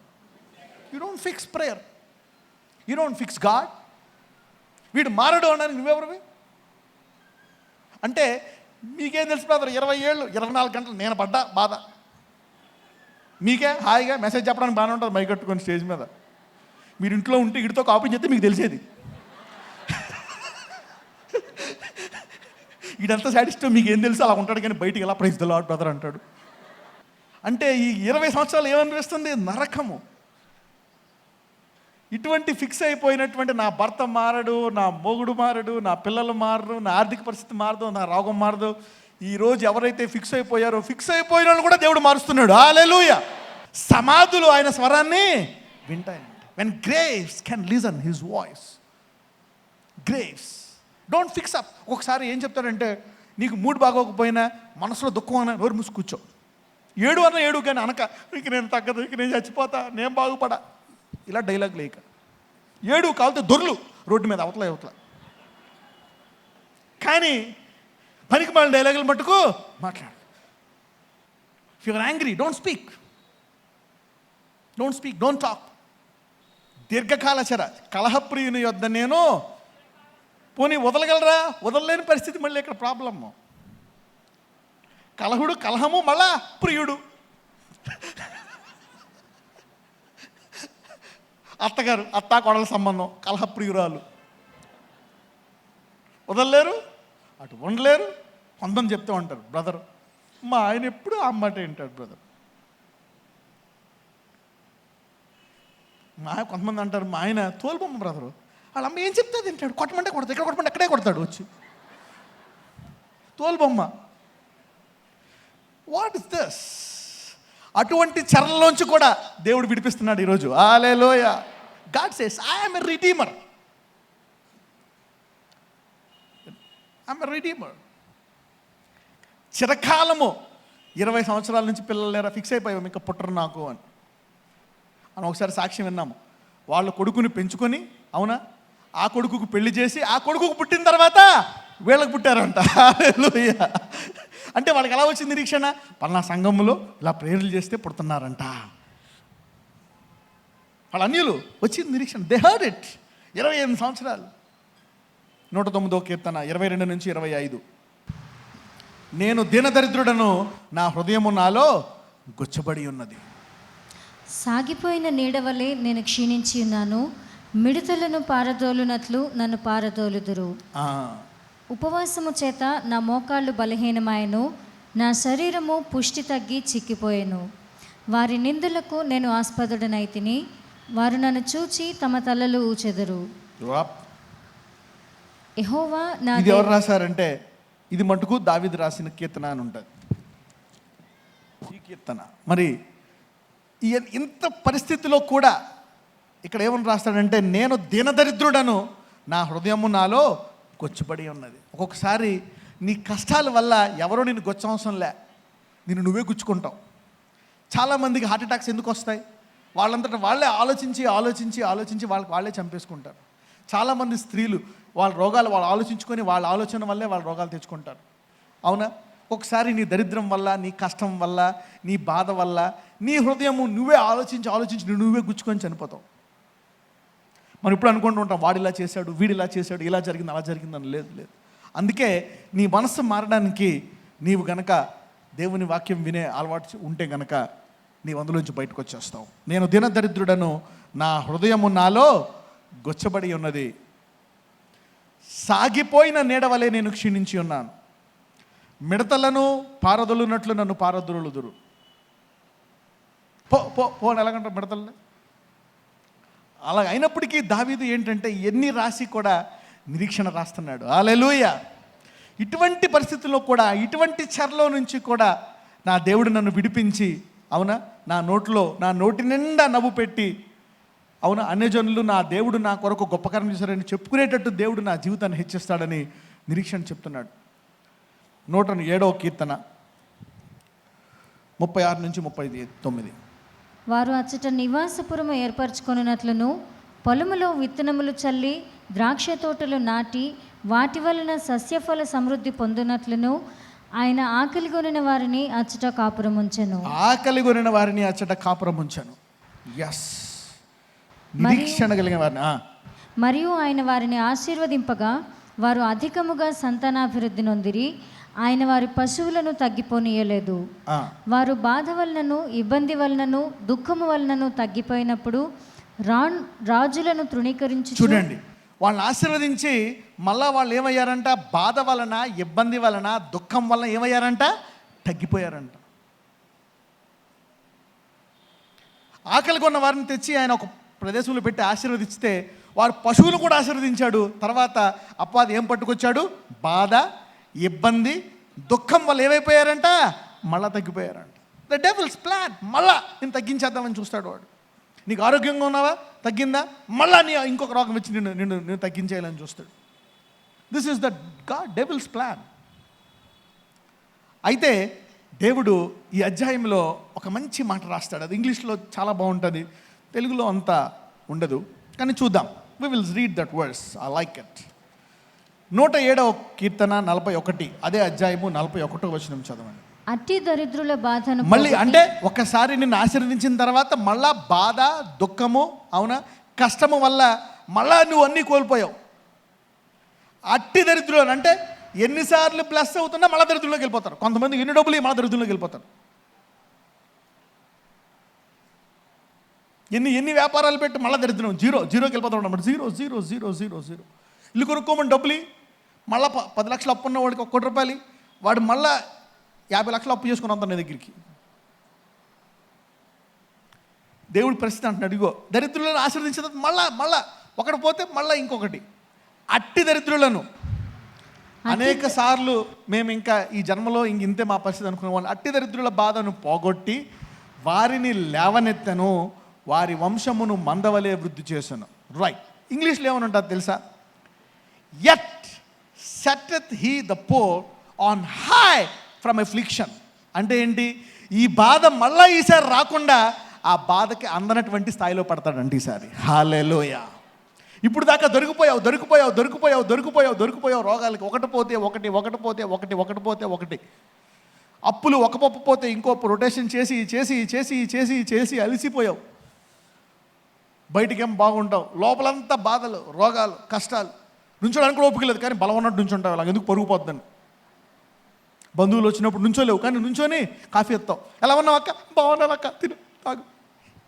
You don't fix prayer, you don't fix God. వీడు మారడు అనడానికి నువ్వెవరివి? అంటే మీకేం తెలుసు బ్రదర్, 20 ఏళ్ళు 24 గంటలు నేను పడ్డా బాధ. మీకే హాయిగా మెసేజ్ చెప్పడానికి బాగానే ఉంటుంది మైక్ కట్టుకొని స్టేజ్ మీద. మీరు ఇంట్లో ఉంటే ఇడితో కాపీ చేస్తే మీకు తెలిసేది. ఇదంతా సాటిస్ఫై మీకు ఏం తెలుసు, అలా ఉంటాడు, కానీ బయటికి ఎలా ప్రైజ్ ద లార్డ్ బ్రదర్ అంటాడు. అంటే ఈ 20 సంవత్సరాలు ఏమనిపిస్తుంది? నరకము. ఇటువంటి ఫిక్స్ అయిపోయినటువంటి నా భర్త మారడు, నా మొగుడు మారడు, నా పిల్లలు మారరు, నా ఆర్థిక పరిస్థితి మారదు, నా రోగం మారదు. ఈరోజు ఎవరైతే ఫిక్స్ అయిపోయారో, ఫిక్స్ అయిపోయిన వాళ్ళు కూడా దేవుడు మారుస్తున్నాడు. హల్లెలూయా. సమాధులు ఆయన స్వరాన్ని వింటాయండి. When graves can listen his voice. Graves don't fix up. ఒకసారి ఏం చెప్తాడంటే, నీకు మూడు బాగోకపోయినా, మనసులో దుఃఖం అన్నా నోరు మూసి కూర్చో. ఏడు అన్న ఏడు, కానీ అనక ఇంక నేను తగ్గదు, ఇంక నేను చచ్చిపోతా, నేను బాగుపడా, ఇలా డైలాగ్ లేక. ఏడు కాలితే దొర్లు రోడ్డు మీద అవతల. కానీ పనికి మాలిన డైలాగులు మట్టుకు మాట్లాడు. If you're angry, don't speak, don't talk. దీర్ఘకాల చర కలహప్రియుని యొద్ద నేను, పోనీ వదలగలరా? వదలలేని పరిస్థితి. మళ్ళీ ఇక్కడ ప్రాబ్లము. కలహుడు, కలహము, మళ్ళా ప్రియుడు. అత్తగారు అత్తా కోడల సంబంధం కలహప్రియురాలు, వదలలేరు, అటు ఉండలేరు. కొంతమంది చెప్తూ ఉంటారు, బ్రదర్ మా ఆయన ఎప్పుడు ఆ మాట వింటాడు బ్రదర్. కొంతమంది అంటారు మా ఆయన తోలుబొమ్మ బ్రదరు, వాళ్ళ అమ్మ ఏం చెప్తే తింటాడు, కొట్టమంటే కొడతాడు, ఇక్కడ కొట్టమంటే అక్కడే కొడతాడు వచ్చి, తోలుబొమ్మ. What is this? అటువంటి చర్యలోంచి కూడా దేవుడు విడిపిస్తున్నాడు ఈరోజు. హల్లెలూయా. God says I am a redeemer. I'm a redeemer. చిరకాలము 20 సంవత్సరాల నుంచి పిల్లలు లేరా, ఫిక్స్ అయిపోయాం ఇంకా పుట్టరు నాకు అని ఒకసారి సాక్ష్యం విన్నాము. వాళ్ళ కొడుకుని పెంచుకొని, అవునా, ఆ కొడుకుకు పెళ్లి చేసి ఆ కొడుకుకు పుట్టిన తర్వాత వీళ్ళకి పుట్టారంట. హల్లెలూయా. అంటే వాళ్ళకి ఎలా వచ్చింది నిరీక్షణ? పలానా సంఘంలో ఇలా ప్రేయర్లు చేస్తే పుడుతున్నారంట. వాళ్ళ అన్యులు వచ్చింది నిరీక్షణ. They heard it. 28 సంవత్సరాలు. 109వ కీర్తన 22 నుంచి 25. నేను దీనదరిద్రుడను, నా హృదయము నాలో గుచ్చబడి ఉన్నది. సాగిపోయిన నీడవలే నేను క్షీణించి ఉన్నాను, మిడతలను పారదోలునట్లు నన్ను పారదోలుదురు. ఉపవాసము చేత నా మోకాళ్ళు బలహీనమాయను, నా శరీరము పుష్టి తగ్గి చిక్కిపోయాను. వారి నిందలకు నేను ఆస్పదుడనైతిని, వారు నన్ను చూచి తమ తలలు ఊచెదరు. యెహోవా నా ఇది ఎవరు రాశారంటే, ఇది మటుకు దావీదు రాసిన కీర్తన అని ఉంటుంది ఈ కీర్తన. మరి ఇంత పరిస్థితిలో కూడా ఇక్కడ ఏమని రాస్తాడంటే, నేను దీనదరిద్రుడను, నా హృదయము నాలో గొచ్చుబడి ఉన్నది. ఒక్కొక్కసారి నీ కష్టాల వల్ల ఎవరో నిన్ను గొచ్చవసరం లే, నిన్ను నువ్వే గుచ్చుకుంటావు. చాలామందికి హార్ట్ అటాక్స్ ఎందుకు వస్తాయి? వాళ్ళంతటా వాళ్ళే ఆలోచించి ఆలోచించి ఆలోచించి వాళ్ళే చంపేసుకుంటారు. చాలామంది స్త్రీలు వాళ్ళ రోగాలు వాళ్ళు ఆలోచించుకొని వాళ్ళ ఆలోచన వల్లే వాళ్ళ రోగాలు తెచ్చుకుంటారు. అవునా? ఒకసారి నీ దరిద్రం వల్ల, నీ కష్టం వల్ల, నీ బాధ వల్ల నీ హృదయము నువ్వే ఆలోచించి నువ్వే గుచ్చుకొని చనిపోతావు. మనం ఇప్పుడు అనుకుంటూ ఉంటాం, వాడు ఇలా చేశాడు, వీడు ఇలా చేశాడు, ఇలా జరిగింది, అలా జరిగిందని. లేదు. అందుకే నీ మనస్సు మారడానికి నీవు గనక దేవుని వాక్యం వినే అలవాటు ఉంటే గనక నీవు అందులోంచి బయటకు వచ్చేస్తావు. నేను దీనదరిద్రుడను, నా హృదయము నాలో గొచ్చబడి ఉన్నది. సాగిపోయిన నీడవలే నేను క్షీణించి ఉన్నాను, మిడతలను పారదొలునట్లు నన్ను పారదొలుదురు. పో ఎలాగంటారు మిడతల్ని? అలా అయినప్పటికీ దావీదు ఏంటంటే ఎన్ని రాసి కూడా నిరీక్షణ రాస్తున్నాడు. హల్లెలూయా. ఇటువంటి పరిస్థితుల్లో కూడా, ఇటువంటి చెరలో నుంచి కూడా నా దేవుడు నన్ను విడిపించి, అవునా, నా నోటి నిండా నవ్వు పెట్టి, అవునా, అన్యజనులు నా దేవుడు నా కొరకు గొప్ప కార్యం చేశారని చెప్పుకునేటట్టు దేవుడు నా జీవితాన్ని హెచ్చిస్తాడని నిరీక్షణ చెప్తున్నాడు. 107వ కీర్తన 36 నుంచి 39. వారు అచ్చట నివాసపురము ఏర్పరచుకొనున్నట్లును, పొలములో విత్తనములు చల్లి ద్రాక్ష తోటలు నాటి వాటి వలన సస్యఫల సమృద్ధి పొందునట్లును ఆయన ఆకలిగొనిన వారిని అచ్చట కాపురముంచెను. ఆకలిగొనిన వారిని అచ్చట కాపురముంచెను. ఎస్, నిరీక్షణ కలిగిన వారిని. మరియు ఆయన వారిని ఆశీర్వదింపగా వారు అధికముగా సంతానాభివృద్ధి నొందిరి. ఆయన వారి పశువులను తగ్గిపోనీయలేదు. వారు బాధ వలనను, ఇబ్బంది వలనను, దుఃఖము వలనను తగ్గిపోయినప్పుడు రాజులను తృణీకరించి. చూడండి, వాళ్ళని ఆశీర్వదించి మళ్ళా వాళ్ళు ఏమయ్యారంట? బాధ వలన, ఇబ్బంది వలన, దుఃఖం వలన ఏమయ్యారంట? తగ్గిపోయారంట. ఆకలి కొన్న వారిని తెచ్చి ఆయన ఒక ప్రదేశంలో పెట్టి ఆశీర్వదిస్తే వారు పశువులు కూడా ఆశీర్వదించాడు. తర్వాత అపవాది ఏం పట్టుకొచ్చాడు? బాధ, ఇబ్బంది, దుఃఖం వల్ల ఏమైపోయారంట? మళ్ళా తగ్గిపోయారంట. The devil's plan. మళ్ళా నేను తగ్గించేద్దామని చూస్తాడు వాడు. నీకు ఆరోగ్యంగా ఉన్నావా? తగ్గిందా? మళ్ళా నీ ఇంకొక రోగం వచ్చి నేను తగ్గించేయాలని చూస్తాడు. This is the devil's plan. అయితే దేవుడు ఈ అధ్యాయంలో ఒక మంచి మాట రాస్తాడు. అది ఇంగ్లీష్లో చాలా బాగుంటుంది, తెలుగులో అంత ఉండదు, కానీ చూద్దాం. We will read that words. I like it. 107వ కీర్తన 41, అదే అధ్యాయము 41వ వచనం చదవండి. అట్టి దరిద్రుల బాధను మళ్ళీ అంటే ఒకసారి నిన్ను ఆశీర్వదించిన తర్వాత మళ్ళా బాధ, దుఃఖము, అవునా, కష్టము వల్ల మళ్ళా నువ్వు అన్నీ కోల్పోయావు. అట్టి దరిద్రులు అంటే ఎన్నిసార్లు ప్లస్ అవుతున్నా మళ్ళా దరిద్రుల్లోకి వెళ్ళిపోతారు. కొంతమంది ఎన్ని డబ్బులు మళ్ళా దరిద్రుల్లోకి వెళ్ళిపోతారు. ఎన్ని వ్యాపారాలు పెట్టి మళ్ళీ దరిద్రం, జీరోకి వెళ్ళిపోతాం అన్నమాట. జీరో. ఇల్లు కొనుక్కోమని డబ్బులు మళ్ళీ 10 లక్షలు అప్పు ఉన్న వాడికి 1 కోటి రూపాయలు, వాడు మళ్ళీ 50 లక్షలు అప్పు చేసుకుని వస్తాను నీ దగ్గరికి. దేవుడు పరిస్థితి అంటున్నాడు, ఇగో దరిద్రులను ఆశీర్వదించిన తర్వాత మళ్ళా ఒకటి పోతే మళ్ళీ ఇంకొకటి. అట్టి దరిద్రులను అనేక సార్లు మేము ఇంకా ఈ జన్మలో ఇంతే మా పరిస్థితి అనుకునే వాళ్ళు, అట్టి దరిద్రుల బాధను పోగొట్టి వారిని లేవనెత్తను, వారి వంశమును మందవలే వృద్ధి చేశాను. రైట్, ఇంగ్లీష్లో ఏమని ఉంటుంది తెలుసా? Yet setteth he the poor on high from affliction. అంటే ఏంటి? ఈ బాధ మళ్ళీ ఈసారి రాకుండా ఆ బాధకి అందనటువంటి స్థాయిలో పడతాడంటే ఈసారి. హల్లెలూయా. ఇప్పుడు దాకా దొరికిపోయావు రోగాలకి, ఒకటి పోతే ఒకటి, అప్పులు ఒక పప్పు పోతే ఇంకో రొటేషన్ చేసి అలసిపోయావు. బయటికేం బాగుంటావు, లోపలంతా బాధలు, రోగాలు, కష్టాలు. నుంచోడానికి కూడా ఓపిక లేదు, కానీ బలం ఉన్నట్టు నుంచుంటావు. అలాగ ఎందుకు పరుగుపోద్దని. బంధువులు వచ్చినప్పుడు నుంచోలేవు, కానీ నుంచొని కాఫీ ఎత్తావు. ఎలా ఉన్నావు అక్క? బాగున్నాను అక్క, తిను తాగు.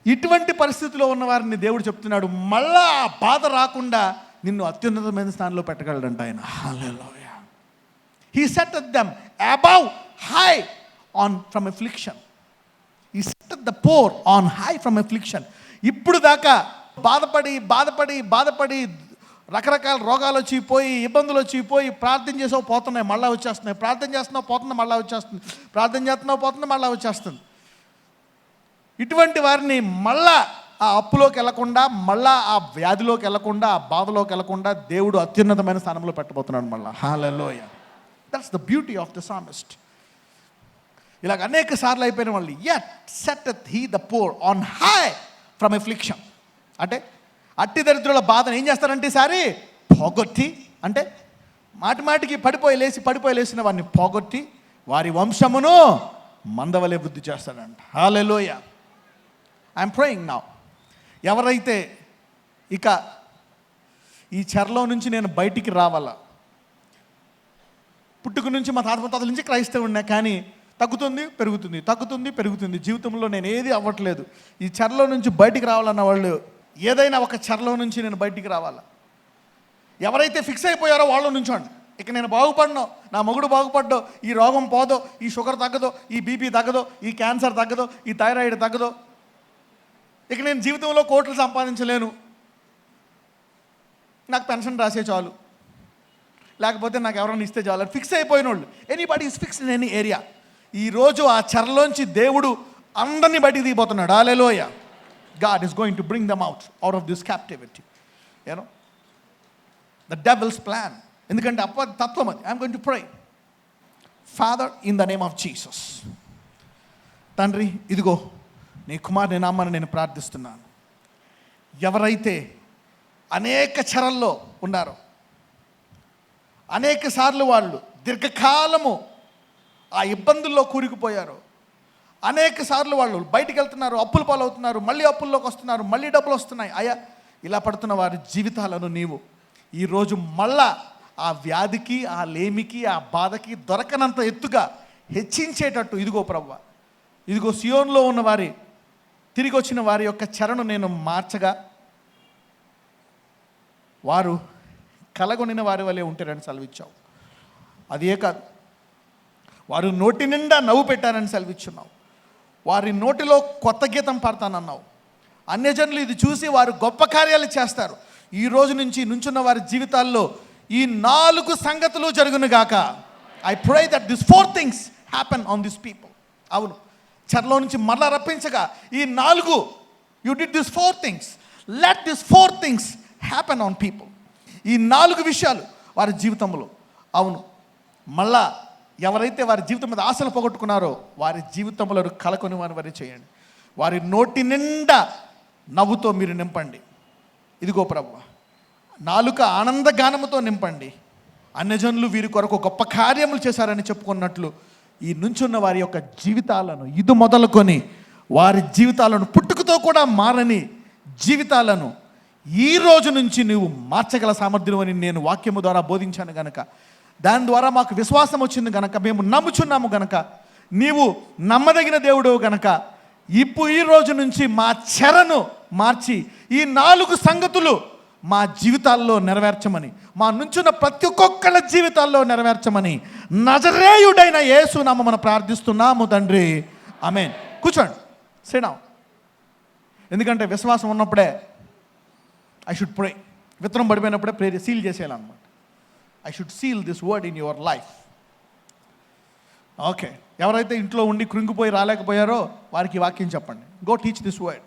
ఇటువంటి పరిస్థితిలో ఉన్న వారిని దేవుడు చెప్తున్నాడు, మళ్ళా ఆ బాధ రాకుండా నిన్ను అత్యున్నతమైన స్థానంలో పెట్టగలడంట ఆయన. హల్లెలూయా. He setted them above high on from affliction. He setted the poor on high from affliction. ఇప్పుడు దాకా బాధపడి రకరకాల రోగాలు వచ్చిపోయి, ఇబ్బందులు వచ్చిపోయి, ప్రార్థన చేసావు పోతున్నాయి, మళ్ళీ వచ్చేస్తున్నాయి. ప్రార్థన చేస్తున్నావు పోతుంది, మళ్ళీ వచ్చేస్తుంది. ప్రార్థన చేస్తున్నావు పోతుంది, మళ్ళీ వచ్చేస్తుంది. ఇటువంటి వారిని మళ్ళా ఆ అప్పులోకి వెళ్లకుండా, మళ్ళా ఆ వ్యాధిలోకి వెళ్లకుండా, ఆ బాధలోకి వెళ్లకుండా దేవుడు అత్యున్నతమైన స్థానంలో పెట్టబోతున్నాడు మళ్ళా. హల్లెలూయా. That's the beauty of the psalmist. ఇలాగ అనేక సార్లు అయిపోయిన వాళ్ళు, yet setteth he the poor on high from affliction. అంటే అట్టి దరిద్రుల బాధను ఏం చేస్తారంటే ఈసారి పోగొట్టి, అంటే మాటికి పడిపోయి లేచిన వారిని పోగొట్టి వారి వంశమును మందవలే వృద్ధి చేస్తాడంట. హల్లెలూయా. I'm praying now. ఎవరైతే ఇక ఈ చెరలో నుంచి నేను బయటికి రావాలా, పుట్టుక నుంచి మా తాతల నుంచి క్రైస్తవుడినే, కానీ తగ్గుతుంది పెరుగుతుంది, జీవితంలో నేను ఏది అవ్వట్లేదు, ఈ చెరలో నుంచి బయటికి రావాలన్న వాళ్ళు, ఏదైనా ఒక చెరలో నుంచి నేను బయటికి రావాలా, ఎవరైతే ఫిక్స్ అయిపోయారో వాళ్ళు నుంచోండి. ఇక నేను బాగుపడను, నా మొగుడు బాగుపడ్డో, ఈ రోగం పోదో, ఈ షుగర్ తగ్గదో, ఈ బీపీ తగ్గదో, ఈ క్యాన్సర్ తగ్గదో, ఈ థైరాయిడ్ తగ్గదో, ఇక నేను జీవితంలో కోట్లు సంపాదించలేను, నాకు పెన్షన్ రాసే చాలు, లేకపోతే నాకు ఎవరైనా ఇస్తే చాలు అని ఫిక్స్ అయిపోయిన వాళ్ళు. Anybody is fixed in any area. ఈరోజు ఆ చెరలోంచి దేవుడు అందరినీ బయటికి దిగిపోతున్నాడు. హల్లెలూయా. God is going to bring them out of this captivity. You know, the devil's plan. ఎందుకంటే అపవాది తత్వం అది. I'm going to pray. Father, in the name of Jesus. తండ్రి, ఇదిగో నీ కుమారుని నామమున నేను ప్రార్థిస్తున్నాను. ఎవరైతే అనేక చెరల్లో ఉన్నారో, అనేక సార్లు వాళ్ళు దీర్ఘకాలము ఆ ఇబ్బందుల్లో కూరుకుపోయారు, అనేక సార్లు వాళ్ళు బయటికి వెళ్తున్నారు, అప్పుల పాలవుతున్నారు, మళ్ళీ అప్పుల్లోకి వస్తున్నారు, మళ్ళీ డబ్బులు వస్తున్నాయి. అయ్యా, ఇలా పడుతున్న వారి జీవితాలను నీవు ఈరోజు మళ్ళా ఆ వ్యాధికి, ఆ లేమికి, ఆ బాధకి దొరకనంత ఎత్తుగా హెచ్చించేటట్టు ఇదిగో ప్రభువా, ఇదిగో సియోన్లో ఉన్న వారి, తిరిగి వచ్చిన వారి యొక్క చెరను నేను మార్చగా వారు కలగొనిన వారి వలె ఉంటారని సెలవిచ్చావు. అదే కాదు, వారు నోటి నిండా నవ్వు పెట్టారని సెలవిచ్చున్నావు. వారి నోటిలో కొత్త గీతం పాడతానన్నావు. అన్యజనులు ఇది చూసి వారు గొప్ప కార్యాలు చేస్తారు. ఈ రోజు నుంచి నుంచున్న వారి జీవితాల్లో ఈ 4 సంగతులు జరుగునుగాక. I pray that this 4 things happen on this people. అవును, చెరలో నుంచి మరలా రప్పించగా ఈ 4, you did this 4 things, let this 4 things happen on people. ఈ 4 విషయాలు వారి జీవితంలో, అవును, మళ్ళా ఎవరైతే వారి జీవితం మీద ఆశలు పోగొట్టుకున్నారో వారి జీవితంలో కలకొని వారి చేయండి. వారి నోటి నిండా నవ్వుతో మీరు నింపండి. ఇదిగో ప్రభువా, నాలుక ఆనందగానముతో నింపండి. అన్యజనులు వీరి కొరకు గొప్ప కార్యములు చేశారని చెప్పుకున్నట్లు ఈ నుంచున్న వారి యొక్క జీవితాలను, ఇది మొదలుకొని వారి జీవితాలను, పుట్టుకతో కూడా మారని జీవితాలను ఈ రోజు నుంచి నువ్వు మార్చగల సామర్థ్యం అని నేను వాక్యము ద్వారా బోధించాను గనక, దాని ద్వారా మాకు విశ్వాసం వచ్చింది గనక, మేము నమ్ముచున్నాము గనక, నీవు నమ్మదగిన దేవుడు గనక ఈ రోజు నుంచి మా చెరను మార్చి ఈ 4 సంగతులు మా జీవితాల్లో నెరవేర్చమని, మా నుంచున్న ప్రతి ఒక్కొక్కళ్ళ జీవితాల్లో నెరవేర్చమని నజరేయుడైన యేసు నామమున ప్రార్థిస్తున్నాము తండ్రి, ఆమేన్. కూర్చోండి, సిట్ డౌన్. ఎందుకంటే విశ్వాసం ఉన్నప్పుడే ఐ షుడ్ ప్రే. విత్తనం పడిపోయినప్పుడే ప్రే సీల్ చేసేయాలన్నమాట. I should seal this word in your life. Okay, ఎవరైతే ఇంట్లో ఉండి కృంగిపోయి రాలేకపోయారో వారికి ఈ వాక్యం చెప్పండి. Go teach this word.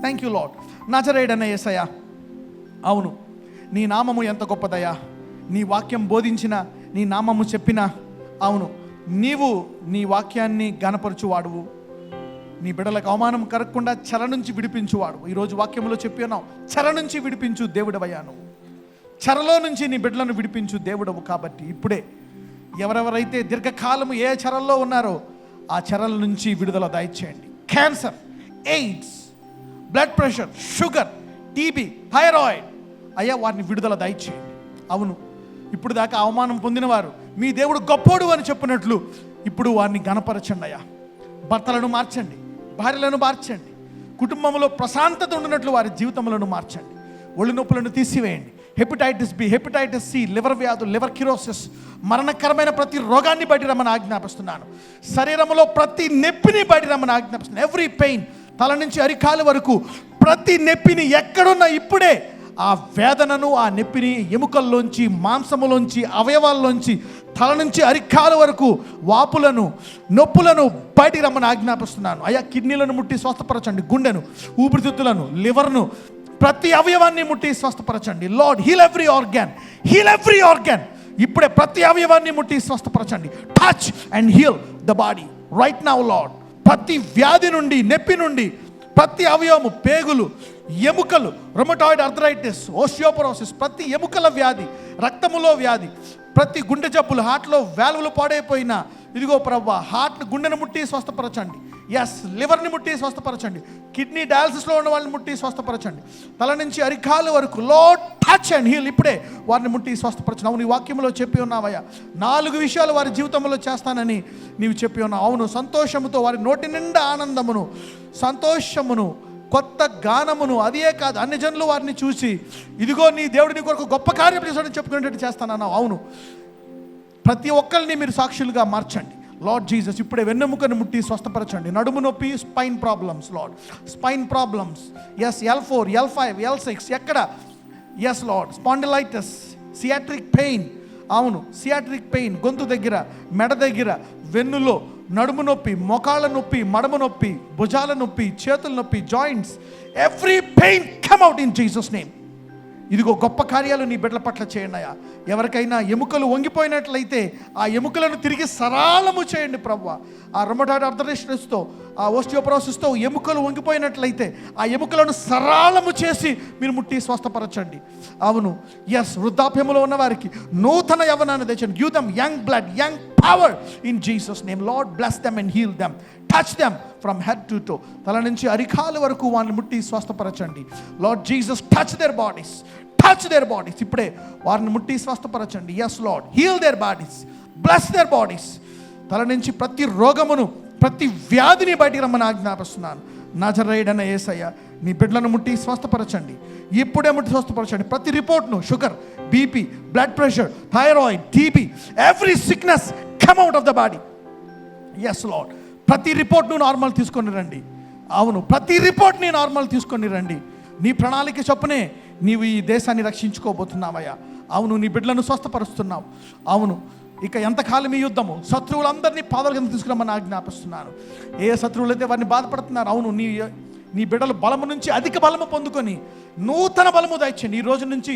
Thank you Lord. నజరేయుడైన యేసయ్యా, అవును నీ నామము ఎంత గొప్పదయ్యా. నీ వాక్యం బోధించిన, నీ నామము చెప్పిన, అవును నీవు నీ వాక్యాన్ని ఘనపరచువాడువు. నీ బిడ్డలకు అవమానం కరగకుండా చెర నుంచి విడిపించువాడు. ఈరోజు వాక్యంలో చెప్పి ఉన్నావు, చెర నుంచి విడిపించు దేవుడవయ్యా. నువ్వు చెరలో నుంచి నీ బిడ్డలను విడిపించు దేవుడవు. కాబట్టి ఇప్పుడే ఎవరెవరైతే దీర్ఘకాలము ఏ చెరల్లో ఉన్నారో ఆ చెరల నుంచి విడుదల దయచేయండి. Cancer, AIDS, blood pressure, sugar, TB, thyroid, అయ్యా వారిని విడుదల దయచేయండి. అవును, ఇప్పుడు దాకా అవమానం పొందినవారు మీ దేవుడు గొప్పోడు అని చెప్పినట్లు ఇప్పుడు వారిని ఘనపరచండి అయ్యా. భర్తలను మార్చండి, భార్యలను మార్చండి, కుటుంబంలో ప్రశాంతత ఉండినట్లు వారి జీవితములను మార్చండి. ఒళ్ళు నొప్పులను తీసివేయండి. Hepatitis B, hepatitis C, liver వ్యాధులు, లివర్ కిరోసిస్, మరణకరమైన ప్రతి రోగాన్ని బయట రమ్మని ఆజ్ఞాపిస్తున్నాను. శరీరంలో ప్రతి నొప్పిని బయట రమ్మని ఆజ్ఞాపిస్తున్నాను. ఎవ్రీ పెయిన్, తల నుంచి అరికాలు వరకు ప్రతి నొప్పిని ఎక్కడున్నా ఇప్పుడే ఆ వేదనను, ఆ నొప్పిని ఎముకల్లోంచి, మాంసములోంచి, అవయవాల్లోంచి, తల నుంచి అరికాల వరకు వాపులను, నొప్పులను బయటికి రమ్మని ఆజ్ఞాపిస్తున్నాను. అయ్యా కిడ్నీలను ముట్టి స్వస్థపరచండి, గుండెను, ఊపిరితిత్తులను, లివర్ను, ప్రతి అవయవాన్ని ముట్టి స్వస్థపరచండి. Lord heal every organ, heal every organ. ఇప్పుడే ప్రతి అవయవాన్ని ముట్టి స్వస్థపరచండి. Touch and heal the body right now Lord. ప్రతి వ్యాధి నుండి, నొప్పి నుండి, ప్రతి అవయవము, పేగులు, ఎముకలు, రొమటాయిడ్ ఆర్థరైటిస్, ఓస్టియోపరోసిస్, ప్రతి ఎముకల వ్యాధి, రక్తములో వ్యాధి, ప్రతి గుండె జబ్బులు, హార్ట్లో వాల్వులు పాడైపోయిన, ఇదిగో ప్రభువా హార్ట్, గుండెను ముట్టి స్వస్థపరచండి. ఎస్, లివర్ని ముట్టి స్వస్థపరచండి. కిడ్నీ డయాలసిస్లో ఉన్న వాళ్ళని ముట్టి స్వస్థపరచండి. తల నుంచి అరికాలు వరకు లార్డ్ టచ్ అండ్ హీల్. ఇప్పుడే వారిని ముట్టి స్వస్థపరచండి. అవును, ఈ వాక్యంలో చెప్పి ఉన్నావయ్యా 4 విషయాలు వారి జీవితంలో చేస్తానని నీవు చెప్పి ఉన్నావు. అవును, సంతోషముతో వారి నోటి నిండా ఆనందమును, సంతోషమును, కొత్త గానమును, అదే కాదు అన్ని జనులు వారిని చూసి ఇదిగో నీ దేవుడు నీ కొరకు గొప్ప కార్యం చేశాడని చెప్పుకునేటట్టు చేస్తానన్నావు. అవును, ప్రతి ఒక్కరిని మీరు సాక్షులుగా మార్చండి లార్డ్ జీసస్. ఇప్పుడే వెన్నెముకను ముట్టి స్వస్థపరచండి. నడుము నొప్పి, spine problems Lord, spine problems, yes, L4, L5, L6 ఎక్కడ, yes Lord, spondylitis, sciatic pain, అవును సియాట్రిక్ పెయిన్, గొంతు దగ్గర, మెడ దగ్గర, వెన్నులో, నడుము నొప్పి, మోకాళ్ళ నొప్పి, మడమ నొప్పి, భుజాల నొప్పి, చేతుల నొప్పి, joints, every pain come out in Jesus name. ఇదిగో గొప్ప కార్యాలు నీ బిడ్డల పట్ల చేయండి అయ్యా. ఎవరికైనా ఎముకలు వంగిపోయినట్లయితే ఆ ఎముకలను తిరిగి సరళము చేయండి ప్రభువా. ఆ రొమటాయిడ్ ఆర్థరైటిస్తో, ఆ ఓస్టియోపరోసిస్తో ఎముకలు వంగిపోయినట్లయితే ఆ ఎముకలను సరళము చేసి మీరు ముట్టి స్వస్థపరచండి. అవును, ఎస్, వృద్ధాప్యములో ఉన్న వారికి నూతన యవ్వనాన్ని తెచ్చండి. Give them young blood, young power in Jesus name. Lord bless them and heal them. Touch them from head to toe. తల నుంచి అరికాలు వరకు వారిని ముట్టి స్వస్థపరచండి. Lord Jesus touch their bodies, touch their bodies. ఇప్పుడే వారిని ముట్టి స్వస్థపరచండి. Yes Lord, heal their bodies, bless their bodies. తల నుంచి ప్రతి రోగమును, ప్రతి వ్యాధిని బయటికి రమ్మని ఆజ్ఞాపిస్తున్నాను. నజరేయుడైన యేసయ్య, నీ బిడ్డలను ముట్టి స్వస్థపరచండి. ఇప్పుడే ముట్టి స్వస్థపరచండి. ప్రతి రిపోర్ట్ను, sugar, BP, blood pressure, thyroid, TB, every sickness come out of the body. Yes Lord, ప్రతి రిపోర్ట్ను నార్మల్ తీసుకొని రండి. అవును, ప్రతి రిపోర్ట్ని నార్మల్ తీసుకొని రండి. నీ ప్రణాళిక చొప్పునే నీవు ఈ దేశాన్ని రక్షించుకోబోతున్నావయ్యా. అవును, నీ బిడ్డలను స్వస్థపరుస్తున్నావు. అవును, ఇక ఎంతకాలం ఈ యుద్ధము, శత్రువులందరినీ పాదాల కింద తీసుకురమ్మని ఆజ్ఞాపిస్తున్నాను. ఏ శత్రువులు అయితే వారిని బాధపడుతున్నారు, అవును నీ బిడ్డలు బలము నుంచి అధిక బలము పొందుకొని నూతన బలము దయచండి. ఈ రోజు నుంచి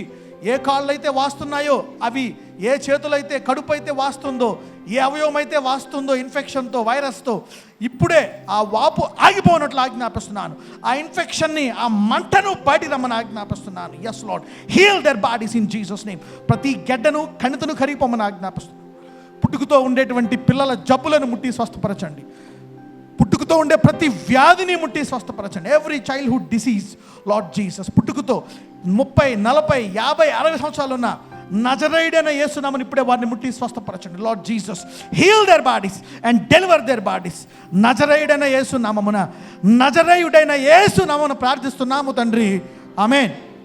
ఏ కాళ్ళు అయితే వాస్తున్నాయో అవి, ఏ చేతులైతే, కడుపు అయితే వాస్తుందో, ఏ అవయవం అయితే వాస్తుందో ఇన్ఫెక్షన్తో, వైరస్తో, ఇప్పుడే ఆ వాపు ఆగిపోనట్లు ఆజ్ఞాపిస్తున్నాను. ఆ ఇన్ఫెక్షన్ని, ఆ మంటను బయటికి రమ్మని ఆజ్ఞాపిస్తున్నాను. Yes Lord, heal their bodies in Jesus name. ప్రతి గడ్డను, కణితను కరిగిపోమని ఆజ్ఞాపిస్తున్నాను. పుట్టుకతో ఉండేటువంటి పిల్లల జబ్బులను ముట్టి స్వస్థపరచండి. పుట్టుకతో పుట్టుకతో ఉండే ప్రతి వ్యాధిని ముట్టి స్వస్థపరచండి. Every childhood disease lord Jesus. పుట్టుకతో 30, 40, 50, 60 సంవత్సరాలు ఉన్న నజరేయుడైన యేసునామమున ఇప్పుడే వారిని ముట్టి స్వస్థపరచండి. Lord Jesus, heal their bodies and deliver their bodies. నజరేయుడైన యేసునామమున ప్రార్థిస్తున్నాము తండ్రి. ఆమేన్.